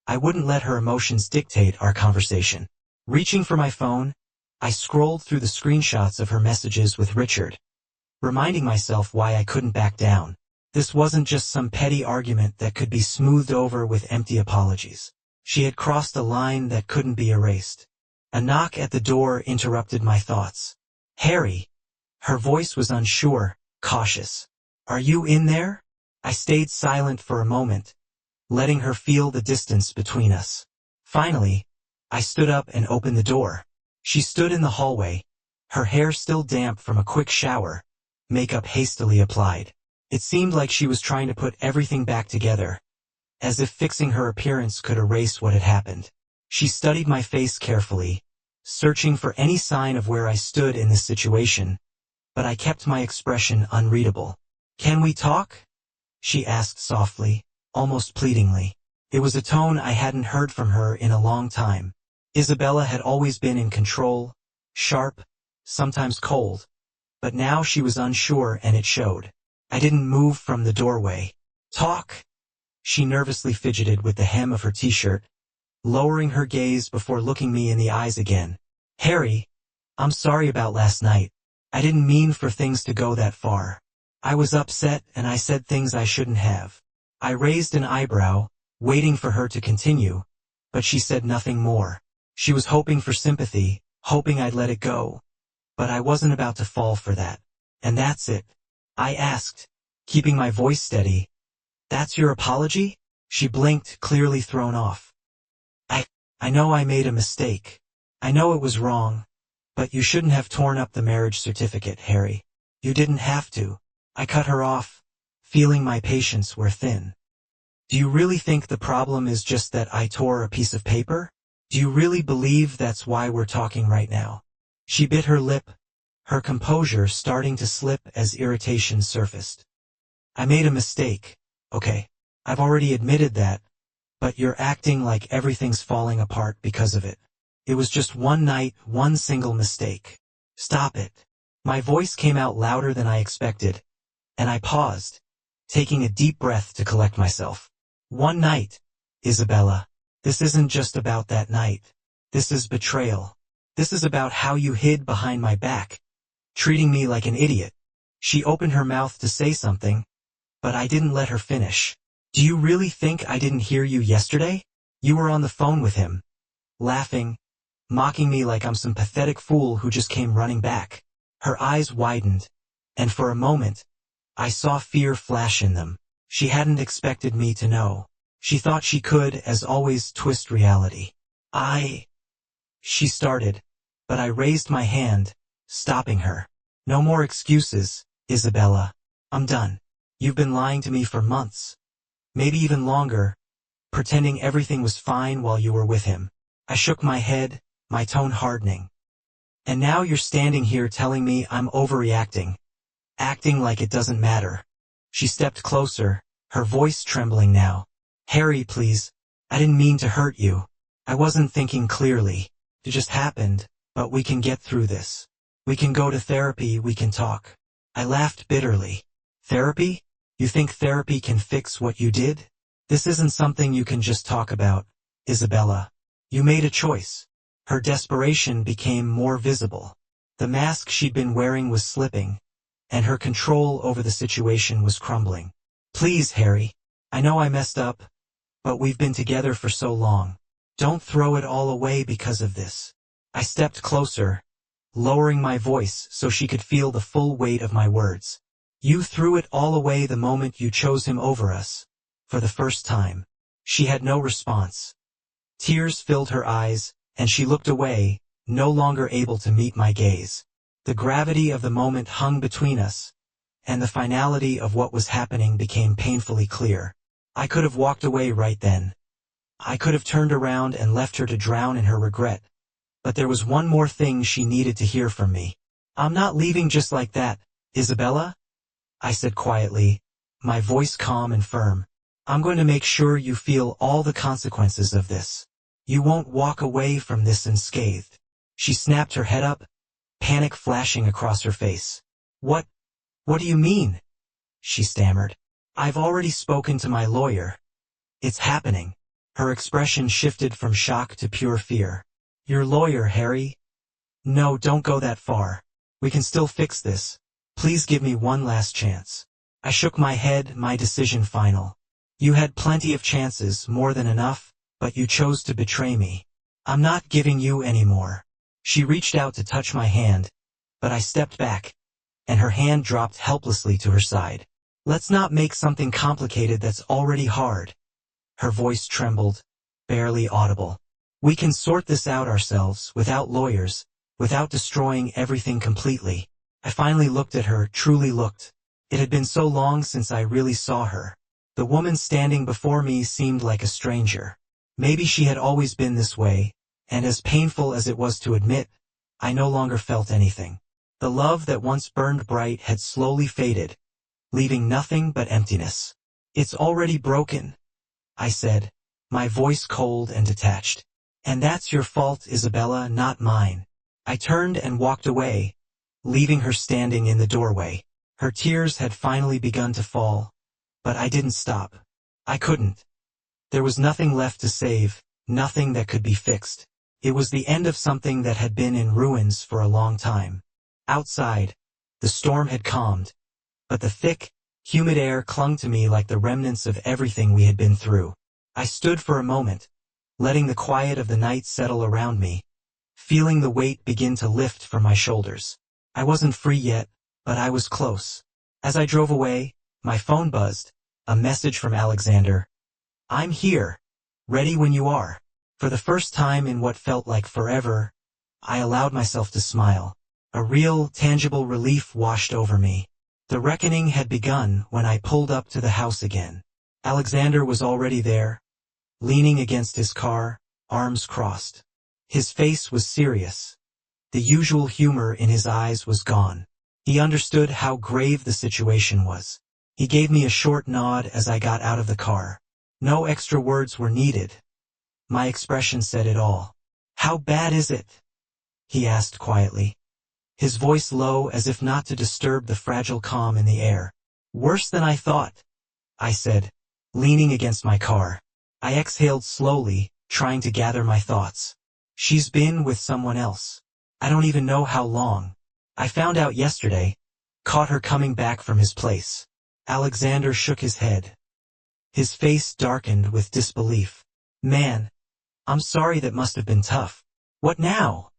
I wouldn't let her emotions dictate our conversation. Reaching for my phone, I scrolled through the screenshots of her messages with Richard, reminding myself why I couldn't back down. This wasn't just some petty argument that could be smoothed over with empty apologies. She had crossed a line that couldn't be erased. A knock at the door interrupted my thoughts. "Harry." Her voice was unsure, cautious. "Are you in there?" I stayed silent for a moment, letting her feel the distance between us. Finally, I stood up and opened the door. She stood in the hallway, her hair still damp from a quick shower, makeup hastily applied. It seemed like she was trying to put everything back together, as if fixing her appearance could erase what had happened. She studied my face carefully, searching for any sign of where I stood in this situation, but I kept my expression unreadable. "Can we talk?" she asked softly, almost pleadingly. It was a tone I hadn't heard from her in a long time. Isabella had always been in control, sharp, sometimes cold, but now she was unsure and it showed. I didn't move from the doorway. "Talk?" She nervously fidgeted with the hem of her t-shirt, lowering her gaze before looking me in the eyes again. "Harry, I'm sorry about last night. I didn't mean for things to go that far. I was upset and I said things I shouldn't have." I raised an eyebrow, waiting for her to continue, but she said nothing more. She was hoping for sympathy, hoping I'd let it go. But I wasn't about to fall for that. "And that's it?" I asked, keeping my voice steady. "That's your apology?" She blinked, clearly thrown off. I know I made a mistake. I know it was wrong. But you shouldn't have torn up the marriage certificate, Harry. You didn't have to." I cut her off, feeling my patience wear thin. "Do you really think the problem is just that I tore a piece of paper? Do you really believe that's why we're talking right now?" She bit her lip, her composure starting to slip as irritation surfaced. "I made a mistake, okay? I've already admitted that, but you're acting like everything's falling apart because of it. It was just one night, one single mistake. Stop it." My voice came out louder than I expected, and I paused, taking a deep breath to collect myself. "One night, Isabella. This isn't just about that night. This is betrayal. This is about how you hid behind my back, treating me like an idiot, She opened her mouth to say something, but I didn't let her finish. Do you really think I didn't hear you yesterday? You were on the phone with him, laughing, mocking me like I'm some pathetic fool who just came running back. Her eyes widened, and for a moment, I saw fear flash in them. She hadn't expected me to know. She thought she could, as always, twist reality. She started, but I raised my hand, stopping her. No more excuses, Isabella. I'm done. You've been lying to me for months, maybe even longer, pretending everything was fine while you were with him. I shook my head, my tone hardening. And now you're standing here telling me I'm overreacting, acting like it doesn't matter. She stepped closer, her voice trembling now. Harry, please. I didn't mean to hurt you. I wasn't thinking clearly. It just happened, but we can get through this. We can go to therapy, we can talk. I laughed bitterly. Therapy? You think therapy can fix what you did? This isn't something you can just talk about, Isabella. You made a choice. Her desperation became more visible. The mask she'd been wearing was slipping, and her control over the situation was crumbling. Please, Harry. I know I messed up, but we've been together for so long. Don't throw it all away because of this. I stepped closer, lowering my voice so she could feel the full weight of my words. You threw it all away the moment you chose him over us. For the first time. She had no response. Tears filled her eyes, and she looked away, no longer able to meet my gaze. The gravity of the moment hung between us, and the finality of what was happening became painfully clear. I could have walked away right then. I could have turned around and left her to drown in her regret. But there was one more thing she needed to hear from me. I'm not leaving just like that, Isabella, I said quietly, my voice calm and firm. I'm going to make sure you feel all the consequences of this. You won't walk away from this unscathed. She snapped her head up, panic flashing across her face. What do you mean? She stammered. I've already spoken to my lawyer. It's happening. Her expression shifted from shock to pure fear. Your lawyer, Harry? No, don't go that far. We can still fix this. Please give me one last chance. I shook my head, my decision final. You had plenty of chances, more than enough, but you chose to betray me. I'm not giving you any more. She reached out to touch my hand, but I stepped back, and her hand dropped helplessly to her side. Let's not make something complicated that's already hard. Her voice trembled, barely audible. We can sort this out ourselves, without lawyers, without destroying everything completely. I finally looked at her, truly looked. It had been so long since I really saw her. The woman standing before me seemed like a stranger. Maybe she had always been this way, and as painful as it was to admit, I no longer felt anything. The love that once burned bright had slowly faded, leaving nothing but emptiness. It's already broken, I said, my voice cold and detached. And that's your fault, Isabella, not mine. I turned and walked away, leaving her standing in the doorway. Her tears had finally begun to fall, but I didn't stop. I couldn't. There was nothing left to save, nothing that could be fixed. It was the end of something that had been in ruins for a long time. Outside, the storm had calmed, but the thick, humid air clung to me like the remnants of everything we had been through. I stood for a moment, letting the quiet of the night settle around me, feeling the weight begin to lift from my shoulders. I wasn't free yet, but I was close. As I drove away, my phone buzzed, a message from Alexander. I'm here, ready when you are. For the first time in what felt like forever, I allowed myself to smile. A real, tangible relief washed over me. The reckoning had begun when I pulled up to the house again. Alexander was already there, leaning against his car, arms crossed. His face was serious. The usual humor in his eyes was gone. He understood how grave the situation was. He gave me a short nod as I got out of the car. No extra words were needed. My expression said it all. How bad is it? He asked quietly, his voice low as if not to disturb the fragile calm in the air. Worse than I thought, I said, leaning against my car. I exhaled slowly, trying to gather my thoughts. She's been with someone else. I don't even know how long. I found out yesterday, caught her coming back from his place. Alexander shook his head. His face darkened with disbelief. Man, I'm sorry, that must have been tough. What now?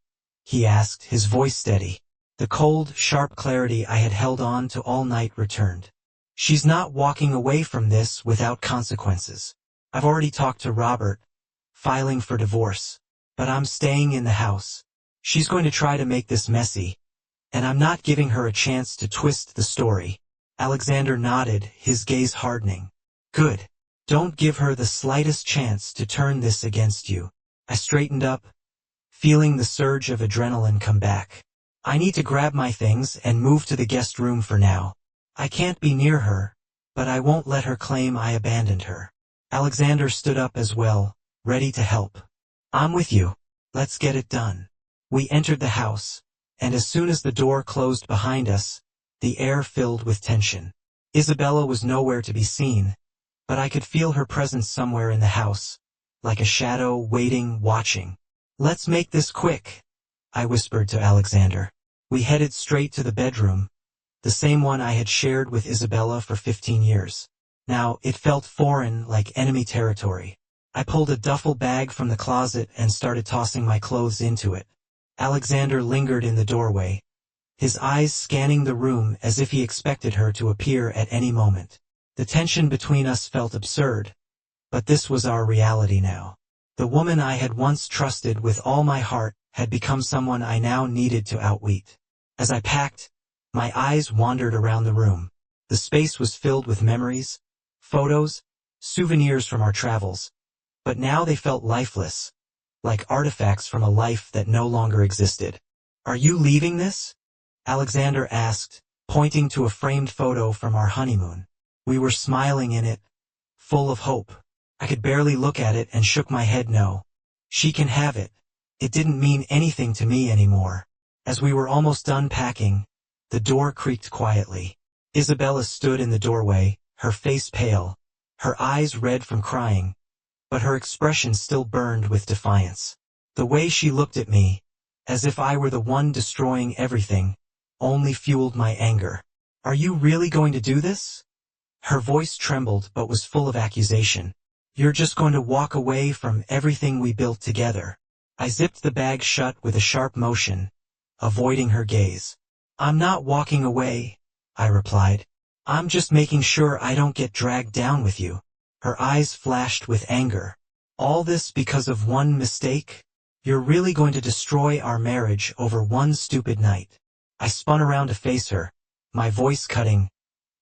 He asked, his voice steady. The cold, sharp clarity I had held on to all night returned. She's not walking away from this without consequences. I've already talked to Robert, filing for divorce. But I'm staying in the house. She's going to try to make this messy, and I'm not giving her a chance to twist the story. Alexander nodded, his gaze hardening. Good. Don't give her the slightest chance to turn this against you. I straightened up, feeling the surge of adrenaline come back. I need to grab my things and move to the guest room for now. I can't be near her, but I won't let her claim I abandoned her. Alexander stood up as well, ready to help. I'm with you. Let's get it done. We entered the house, and as soon as the door closed behind us, the air filled with tension. Isabella was nowhere to be seen, but I could feel her presence somewhere in the house, like a shadow waiting, watching. Let's make this quick, I whispered to Alexander. We headed straight to the bedroom, the same one I had shared with Isabella for 15 years. Now, it felt foreign, like enemy territory. I pulled a duffel bag from the closet and started tossing my clothes into it. Alexander lingered in the doorway, his eyes scanning the room as if he expected her to appear at any moment. The tension between us felt absurd, but this was our reality now. The woman I had once trusted with all my heart had become someone I now needed to outwit. As I packed, my eyes wandered around the room. The space was filled with memories, photos, souvenirs from our travels, but now they felt lifeless, like artifacts from a life that no longer existed. Are you leaving this? Alexander asked, pointing to a framed photo from our honeymoon. We were smiling in it, full of hope. I could barely look at it and shook my head no. She can have it. It didn't mean anything to me anymore. As we were almost done packing, the door creaked quietly. Isabella stood in the doorway, her face pale, her eyes red from crying, but her expression still burned with defiance. The way she looked at me, as if I were the one destroying everything, only fueled my anger. Are you really going to do this? Her voice trembled but was full of accusation. You're just going to walk away from everything we built together. I zipped the bag shut with a sharp motion, avoiding her gaze. I'm not walking away, I replied. I'm just making sure I don't get dragged down with you. Her eyes flashed with anger. All this because of one mistake? You're really going to destroy our marriage over one stupid night. I spun around to face her, my voice cutting.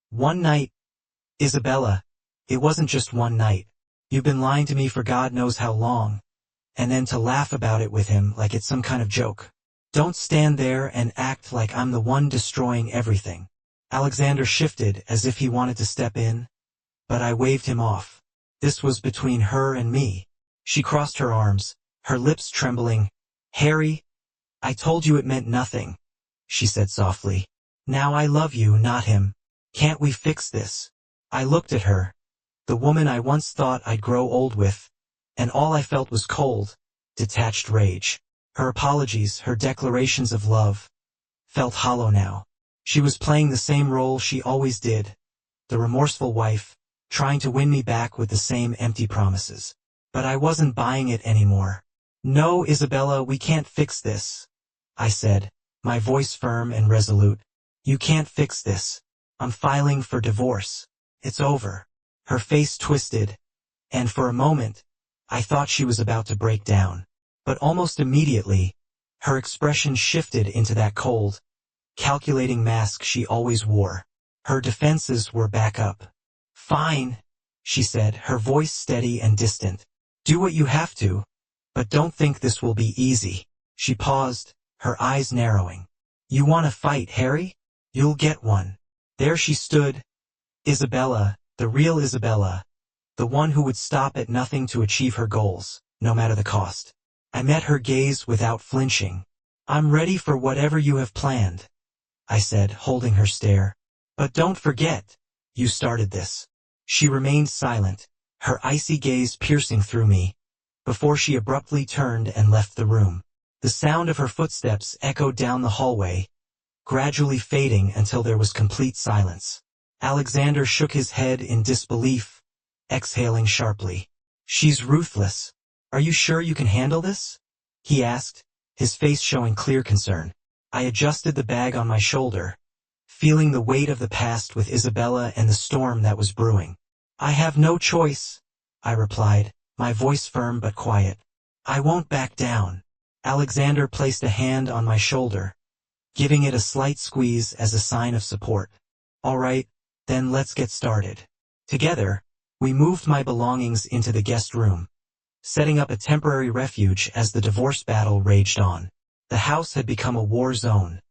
One night? Isabella, it wasn't just one night. You've been lying to me for God knows how long. And then to laugh about it with him like it's some kind of joke. Don't stand there and act like I'm the one destroying everything. Alexander shifted as if he wanted to step in, but I waved him off. This was between her and me. She crossed her arms, her lips trembling. Harry, I told you it meant nothing, she said softly. Now I love you, not him. Can't we fix this? I looked at her, the woman I once thought I'd grow old with, and all I felt was cold, detached rage. Her apologies, her declarations of love, felt hollow now. She was playing the same role she always did, the remorseful wife, trying to win me back with the same empty promises. But I wasn't buying it anymore. No, Isabella, we can't fix this, I said, my voice firm and resolute. You can't fix this. I'm filing for divorce. It's over. Her face twisted, and for a moment, I thought she was about to break down. But almost immediately, her expression shifted into that cold, calculating mask she always wore. Her defenses were back up. Fine, she said, her voice steady and distant. Do what you have to, but don't think this will be easy. She paused, her eyes narrowing. You want to fight, Harry? You'll get one. There she stood, Isabella, the real Isabella, the one who would stop at nothing to achieve her goals, no matter the cost. I met her gaze without flinching. I'm ready for whatever you have planned, I said, holding her stare. But don't forget, you started this. She remained silent, her icy gaze piercing through me, before she abruptly turned and left the room. The sound of her footsteps echoed down the hallway, gradually fading until there was complete silence. Alexander shook his head in disbelief, exhaling sharply. "She's ruthless. Are you sure you can handle this?" he asked, his face showing clear concern. I adjusted the bag on my shoulder, feeling the weight of the past with Isabella and the storm that was brewing. "I have no choice," I replied, my voice firm but quiet. "I won't back down." Alexander placed a hand on my shoulder, giving it a slight squeeze as a sign of support. "All right, then let's get started." Together, we moved my belongings into the guest room, setting up a temporary refuge as the divorce battle raged on. The house had become a war zone.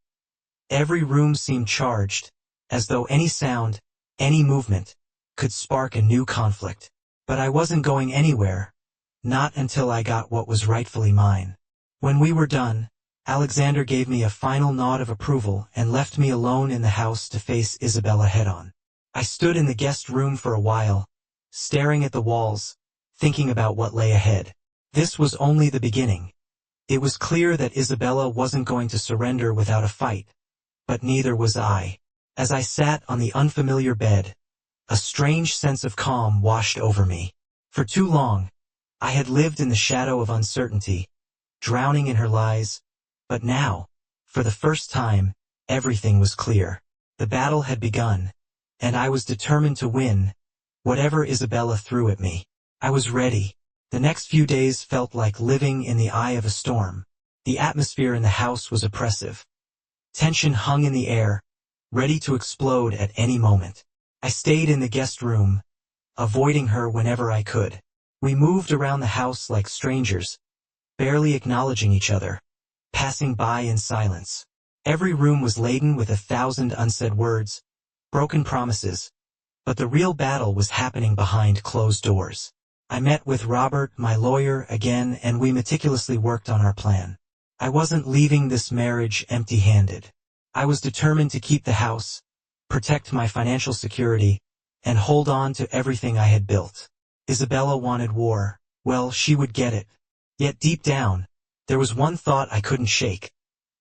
Every room seemed charged, as though any sound, any movement, could spark a new conflict. But I wasn't going anywhere, not until I got what was rightfully mine. When we were done, Alexander gave me a final nod of approval and left me alone in the house to face Isabella head-on. I stood in the guest room for a while, staring at the walls, thinking about what lay ahead. This was only the beginning. It was clear that Isabella wasn't going to surrender without a fight, but neither was I. As I sat on the unfamiliar bed, a strange sense of calm washed over me. For too long, I had lived in the shadow of uncertainty, drowning in her lies, but now, for the first time, everything was clear. The battle had begun, and I was determined to win, whatever Isabella threw at me. I was ready. The next few days felt like living in the eye of a storm. The atmosphere in the house was oppressive. Tension hung in the air, ready to explode at any moment. I stayed in the guest room, avoiding her whenever I could. We moved around the house like strangers, barely acknowledging each other, passing by in silence. Every room was laden with 1,000 unsaid words, broken promises, but the real battle was happening behind closed doors. I met with Robert, my lawyer, again, and we meticulously worked on our plan. I wasn't leaving this marriage empty-handed. I was determined to keep the house, protect my financial security, and hold on to everything I had built. Isabella wanted war. Well, she would get it. Yet deep down, there was one thought I couldn't shake.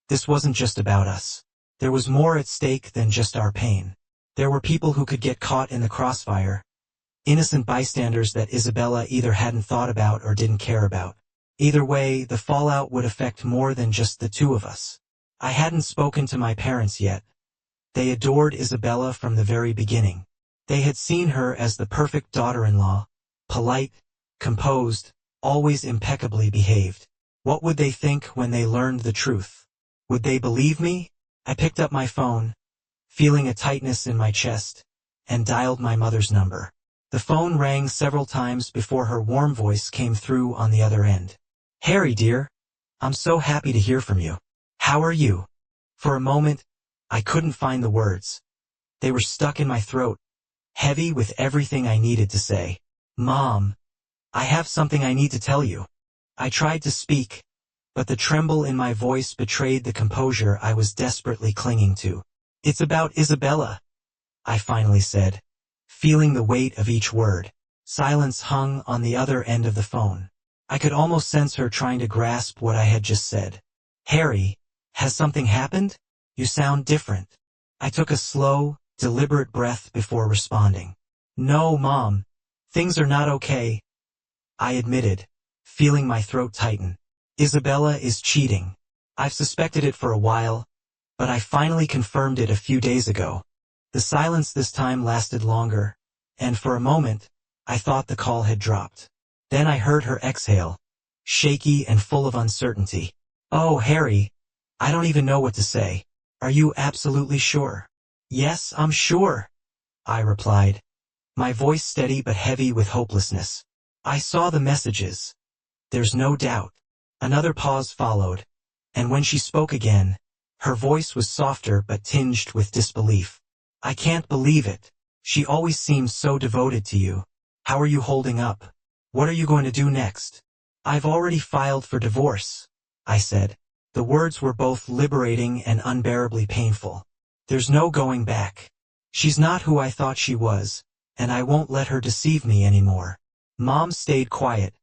This wasn't just about us. There was more at stake than just our pain. There were people who could get caught in the crossfire, innocent bystanders that Isabella either hadn't thought about or didn't care about. Either way, the fallout would affect more than just the two of us. I hadn't spoken to my parents yet. They adored Isabella from the very beginning. They had seen her as the perfect daughter-in-law, polite, composed, always impeccably behaved. What would they think when they learned the truth? Would they believe me? I picked up my phone, feeling a tightness in my chest, and dialed my mother's number. The phone rang several times before her warm voice came through on the other end. "Harry, dear, I'm so happy to hear from you. How are you?" For a moment, I couldn't find the words. They were stuck in my throat, heavy with everything I needed to say. "Mom, I have something I need to tell you." I tried to speak, but the tremble in my voice betrayed the composure I was desperately clinging to. "It's about Isabella," I finally said, feeling the weight of each word. Silence hung on the other end of the phone. I could almost sense her trying to grasp what I had just said. "Harry, has something happened? You sound different." I took a slow, deliberate breath before responding. "No, Mom, things are not okay," I admitted, feeling my throat tighten. "Isabella is cheating. I've suspected it for a while, but I finally confirmed it a few days ago." The silence this time lasted longer, and for a moment, I thought the call had dropped. Then I heard her exhale, shaky and full of uncertainty. "Oh, Harry, I don't even know what to say. Are you absolutely sure?" "Yes, I'm sure," I replied, my voice steady but heavy with hopelessness. "I saw the messages. There's no doubt." Another pause followed, and when she spoke again, her voice was softer but tinged with disbelief. "I can't believe it. She always seemed so devoted to you. How are you holding up? What are you going to do next?" "I've already filed for divorce," I said. The words were both liberating and unbearably painful. "There's no going back. She's not who I thought she was, and I won't let her deceive me anymore." Mom stayed quiet,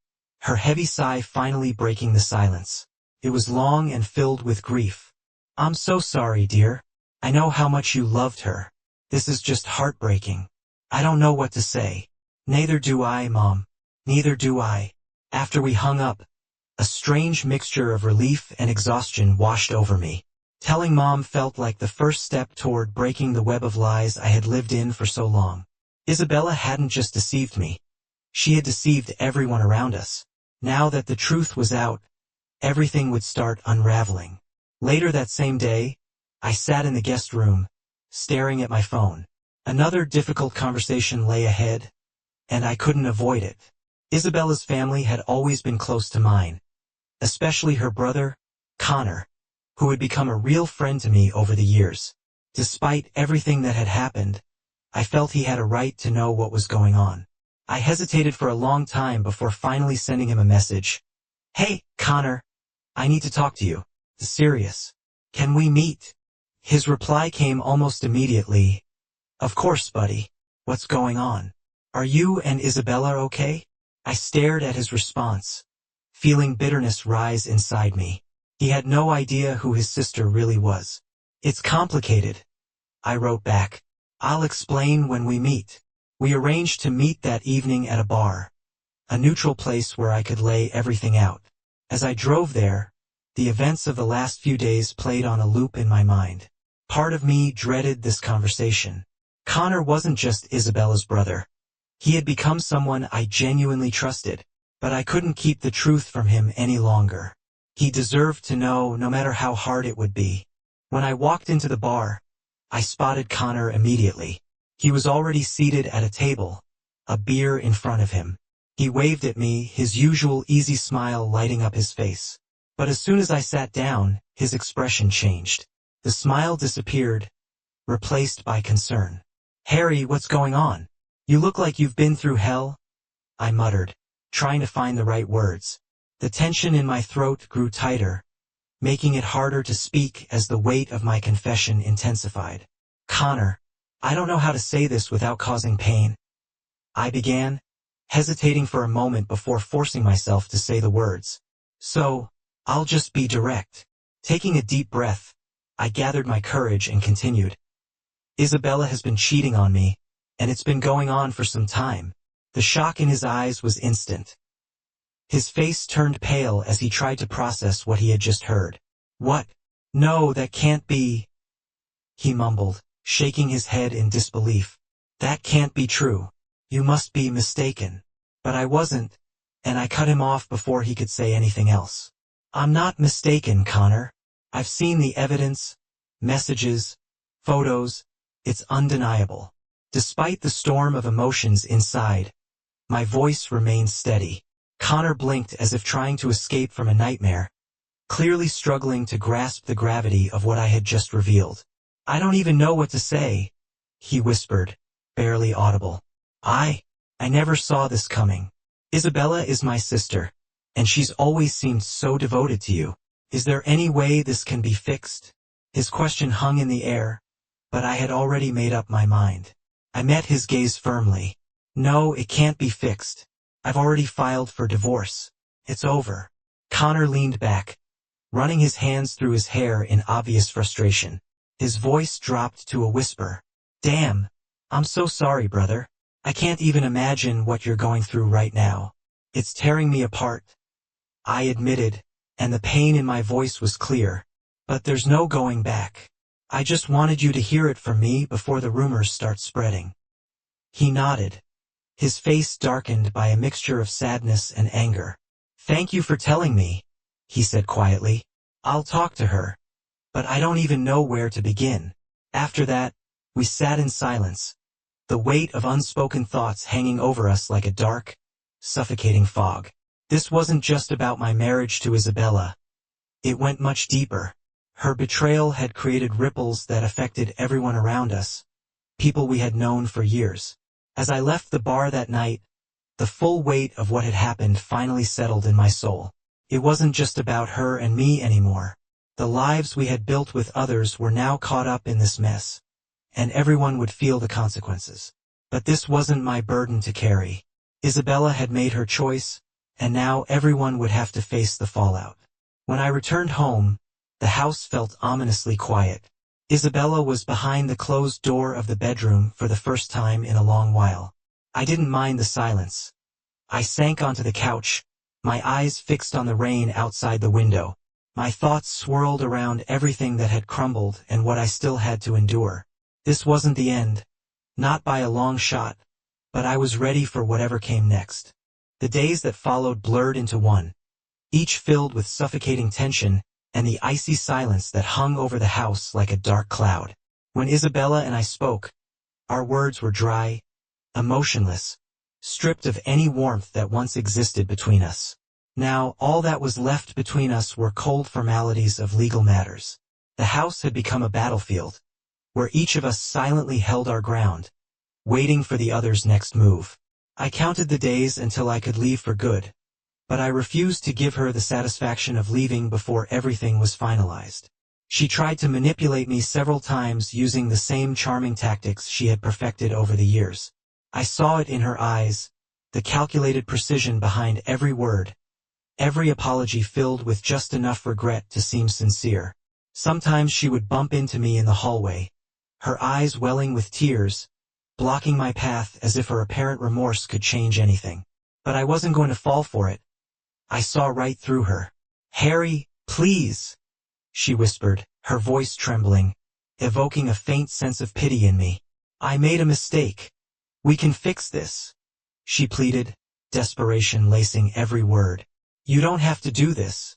her heavy sigh finally breaking the silence. It was long and filled with grief. "I'm so sorry, dear. I know how much you loved her. This is just heartbreaking. I don't know what to say. Neither do I, Mom. Neither do I. After we hung up, a strange mixture of relief and exhaustion washed over me. Telling Mom felt like the first step toward breaking the web of lies I had lived in for so long. Isabella hadn't just deceived me. She had deceived everyone around us. Now that the truth was out, everything would start unraveling. Later that same day, I sat in the guest room, staring at my phone. Another difficult conversation lay ahead, and I couldn't avoid it. Isabella's family had always been close to mine, especially her brother, Connor, who had become a real friend to me over the years. Despite everything that had happened, I felt he had a right to know what was going on. I hesitated for a long time before finally sending him a message. Hey, Connor, I need to talk to you. Serious. Can we meet? His reply came almost immediately. Of course, buddy. What's going on? Are you and Isabella okay? I stared at his response, feeling bitterness rise inside me. He had no idea who his sister really was. It's complicated, I wrote back. I'll explain when we meet. We arranged to meet that evening at a bar, a neutral place where I could lay everything out. As I drove there, the events of the last few days played on a loop in my mind. Part of me dreaded this conversation. Connor wasn't just Isabella's brother. He had become someone I genuinely trusted, but I couldn't keep the truth from him any longer. He deserved to know, no matter how hard it would be. When I walked into the bar, I spotted Connor immediately. He was already seated at a table, a beer in front of him. He waved at me, his usual easy smile lighting up his face. But as soon as I sat down, his expression changed. The smile disappeared, replaced by concern. Harry, what's going on? You look like you've been through hell, I muttered, trying to find the right words. The tension in my throat grew tighter, making it harder to speak as the weight of my confession intensified. Connor, I don't know how to say this without causing pain, I began, hesitating for a moment before forcing myself to say the words. So, I'll just be direct. Taking a deep breath, I gathered my courage and continued. Isabella has been cheating on me, and it's been going on for some time. The shock in his eyes was instant. His face turned pale as he tried to process what he had just heard. What? No, that can't be, he mumbled, shaking his head in disbelief. That can't be true. You must be mistaken. But I wasn't, and I cut him off before he could say anything else. I'm not mistaken, Connor. I've seen the evidence, messages, photos. It's undeniable. Despite the storm of emotions inside, my voice remained steady. Connor blinked as if trying to escape from a nightmare, clearly struggling to grasp the gravity of what I had just revealed. I don't even know what to say, he whispered, barely audible. I never saw this coming. Isabella is my sister, and she's always seemed so devoted to you. Is there any way this can be fixed? His question hung in the air, but I had already made up my mind. I met his gaze firmly. No, it can't be fixed. I've already filed for divorce. It's over. Connor leaned back, running his hands through his hair in obvious frustration. His voice dropped to a whisper. Damn. I'm so sorry, brother. I can't even imagine what you're going through right now. It's tearing me apart, I admitted, and the pain in my voice was clear. But there's no going back. I just wanted you to hear it from me before the rumors start spreading. He nodded, his face darkened by a mixture of sadness and anger. Thank you for telling me, he said quietly. I'll talk to her, but I don't even know where to begin. After that, we sat in silence, the weight of unspoken thoughts hanging over us like a dark, suffocating fog. This wasn't just about my marriage to Isabella. It went much deeper. Her betrayal had created ripples that affected everyone around us, people we had known for years. As I left the bar that night, the full weight of what had happened finally settled in my soul. It wasn't just about her and me anymore. The lives we had built with others were now caught up in this mess, and everyone would feel the consequences. But this wasn't my burden to carry. Isabella had made her choice, and now everyone would have to face the fallout. When I returned home, the house felt ominously quiet. Isabella was behind the closed door of the bedroom for the first time in a long while. I didn't mind the silence. I sank onto the couch, my eyes fixed on the rain outside the window. My thoughts swirled around everything that had crumbled and what I still had to endure. This wasn't the end. Not by a long shot, but I was ready for whatever came next. The days that followed blurred into one, each filled with suffocating tension and the icy silence that hung over the house like a dark cloud. When Isabella and I spoke, our words were dry, emotionless, stripped of any warmth that once existed between us. Now, all that was left between us were cold formalities of legal matters. The house had become a battlefield, where each of us silently held our ground, waiting for the other's next move. I counted the days until I could leave for good, but I refused to give her the satisfaction of leaving before everything was finalized. She tried to manipulate me several times using the same charming tactics she had perfected over the years. I saw it in her eyes, the calculated precision behind every word, every apology filled with just enough regret to seem sincere. Sometimes she would bump into me in the hallway, her eyes welling with tears, blocking my path as if her apparent remorse could change anything. But I wasn't going to fall for it. I saw right through her. "Harry, please," she whispered, her voice trembling, evoking a faint sense of pity in me. "I made a mistake. We can fix this," she pleaded, desperation lacing every word. "You don't have to do this.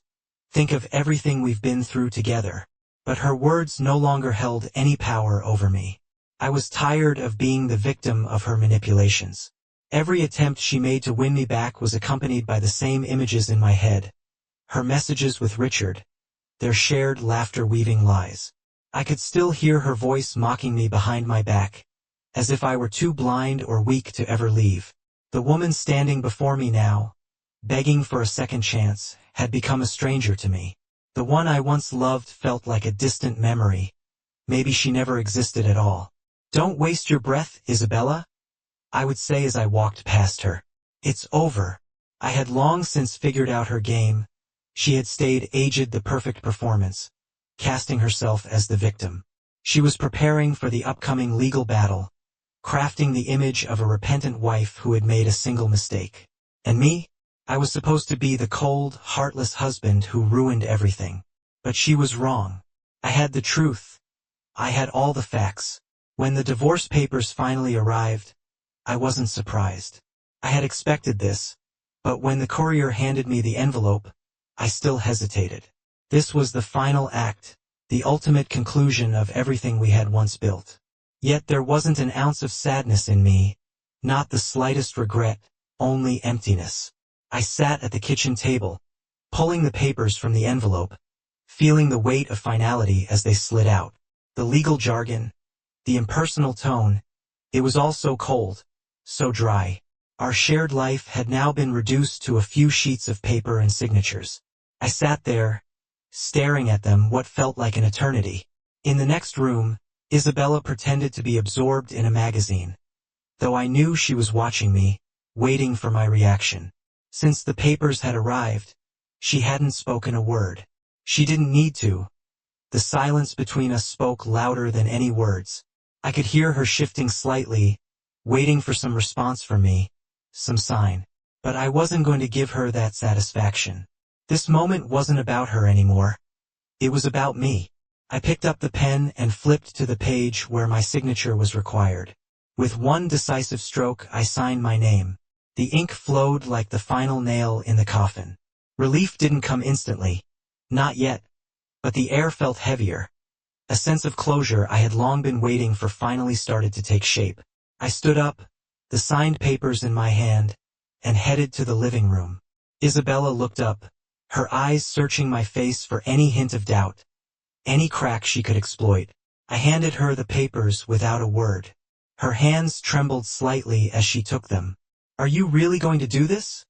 Think of everything we've been through together." But her words no longer held any power over me. I was tired of being the victim of her manipulations. Every attempt she made to win me back was accompanied by the same images in my head. Her messages with Richard, their shared laughter weaving lies. I could still hear her voice mocking me behind my back, as if I were too blind or weak to ever leave. The woman standing before me now, begging for a second chance, had become a stranger to me. The one I once loved felt like a distant memory. Maybe she never existed at all. "Don't waste your breath, Isabella," I would say as I walked past her. "It's over." I had long since figured out her game. She had stayed aged the perfect performance, casting herself as the victim. She was preparing for the upcoming legal battle, crafting the image of a repentant wife who had made a single mistake. And me? I was supposed to be the cold, heartless husband who ruined everything. But she was wrong. I had the truth. I had all the facts. When the divorce papers finally arrived, I wasn't surprised. I had expected this, but when the courier handed me the envelope, I still hesitated. This was the final act, the ultimate conclusion of everything we had once built. Yet there wasn't an ounce of sadness in me, not the slightest regret, only emptiness. I sat at the kitchen table, pulling the papers from the envelope, feeling the weight of finality as they slid out. The legal jargon, the impersonal tone, it was all so cold, so dry. Our shared life had now been reduced to a few sheets of paper and signatures. I sat there, staring at them what felt like an eternity. In the next room, Isabella pretended to be absorbed in a magazine, though I knew she was watching me, waiting for my reaction. Since the papers had arrived, she hadn't spoken a word. She didn't need to. The silence between us spoke louder than any words. I could hear her shifting slightly, waiting for some response from me, some sign. But I wasn't going to give her that satisfaction. This moment wasn't about her anymore. It was about me. I picked up the pen and flipped to the page where my signature was required. With one decisive stroke, I signed my name. The ink flowed like the final nail in the coffin. Relief didn't come instantly. Not yet. But the air felt heavier. A sense of closure I had long been waiting for finally started to take shape. I stood up, the signed papers in my hand, and headed to the living room. Isabella looked up, her eyes searching my face for any hint of doubt, any crack she could exploit. I handed her the papers without a word. Her hands trembled slightly as she took them. "Are you really going to do this?"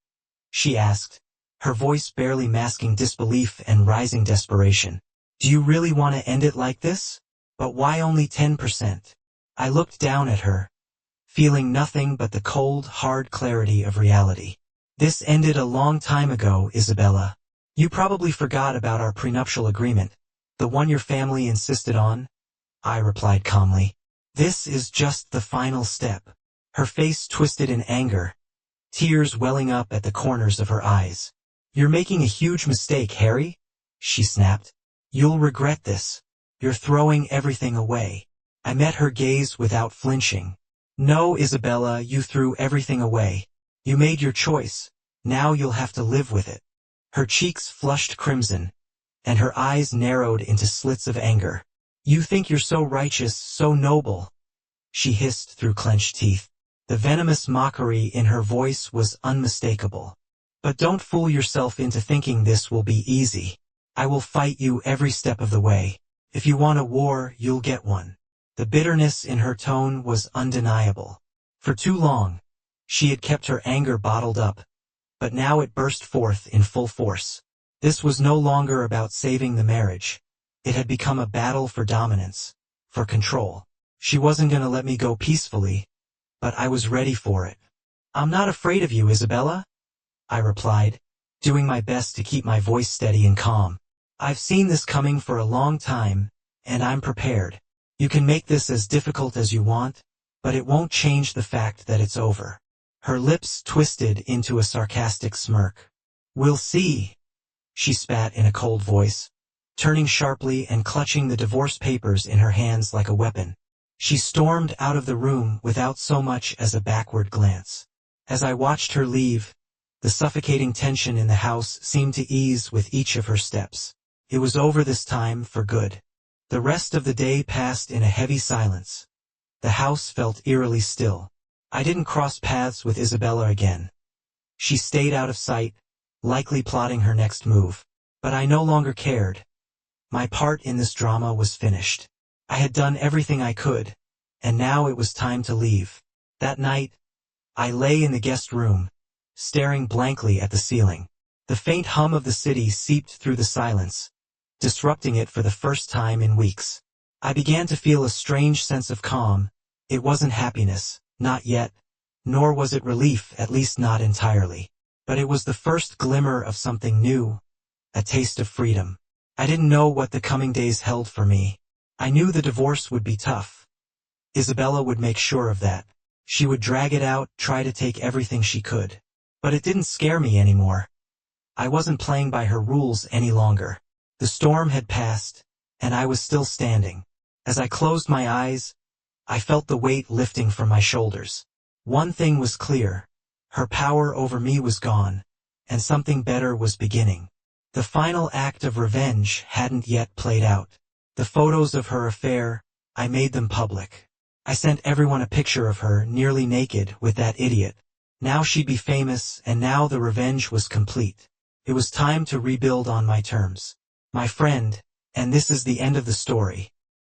she asked, her voice barely masking disbelief and rising desperation. "Do you really want to end it like this? But why only 10%? I looked down at her, feeling nothing but the cold, hard clarity of reality. "This ended a long time ago, Isabella. You probably forgot about our prenuptial agreement, the one your family insisted on. I replied calmly. This is just the final step. Her face twisted in anger, tears welling up at the corners of her eyes. You're making a huge mistake, Harry, she snapped. You'll regret this. You're throwing everything away. I met her gaze without flinching. No, Isabella, you threw everything away. You made your choice. Now you'll have to live with it. Her cheeks flushed crimson, and her eyes narrowed into slits of anger. You think you're so righteous, so noble, she hissed through clenched teeth. The venomous mockery in her voice was unmistakable. But don't fool yourself into thinking this will be easy. I will fight you every step of the way. If you want a war, you'll get one. The bitterness in her tone was undeniable. For too long, she had kept her anger bottled up, but now it burst forth in full force. This was no longer about saving the marriage. It had become a battle for dominance, for control. She wasn't going to let me go peacefully, but I was ready for it. I'm not afraid of you, Isabella, I replied, doing my best to keep my voice steady and calm. I've seen this coming for a long time, and I'm prepared. You can make this as difficult as you want, but it won't change the fact that it's over. Her lips twisted into a sarcastic smirk. We'll see, she spat in a cold voice, turning sharply and clutching the divorce papers in her hands like a weapon. She stormed out of the room without so much as a backward glance. As I watched her leave, the suffocating tension in the house seemed to ease with each of her steps. It was over this time for good. The rest of the day passed in a heavy silence. The house felt eerily still. I didn't cross paths with Isabella again. She stayed out of sight, likely plotting her next move. But I no longer cared. My part in this drama was finished. I had done everything I could, and now it was time to leave. That night, I lay in the guest room, staring blankly at the ceiling. The faint hum of the city seeped through the silence, disrupting it for the first time in weeks. I began to feel a strange sense of calm. It wasn't happiness, not yet, nor was it relief, at least not entirely. But it was the first glimmer of something new, a taste of freedom. I didn't know what the coming days held for me. I knew the divorce would be tough. Isabella would make sure of that. She would drag it out, try to take everything she could. But it didn't scare me anymore. I wasn't playing by her rules any longer. The storm had passed, and I was still standing. As I closed my eyes, I felt the weight lifting from my shoulders. One thing was clear. Her power over me was gone, and something better was beginning. The final act of revenge hadn't yet played out. The photos of her affair, I made them public. I sent everyone a picture of her nearly naked with that idiot. Now she'd be famous, and now the revenge was complete. It was time to rebuild on my terms. My friend, and this is the end of the story.